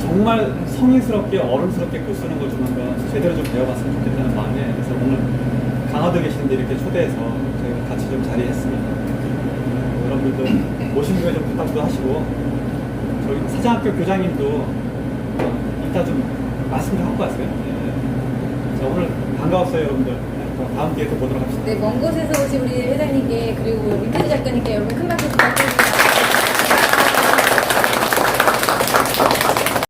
정말 성의스럽게 어른스럽게 글 쓰는 거 좀 한번 제대로 좀 배워봤으면 좋겠다는 마음에 그래서 오늘 강화도 계신데 이렇게 초대해서 저희가 같이 좀 자리했습니다. 여러분들도 오신 김에 좀 부탁도 하시고 저희 사장학교 교장님도 이따 좀 말씀 좀 하고 가세요. 네. 자, 오늘 반가웠어요 여러분들. 네, 다음 기회에 또 보도록 합시다. 네, 먼 곳에서 오신 우리 회장님께 그리고 민태주 작가님께 여러분 큰 박수 부탁드립니다.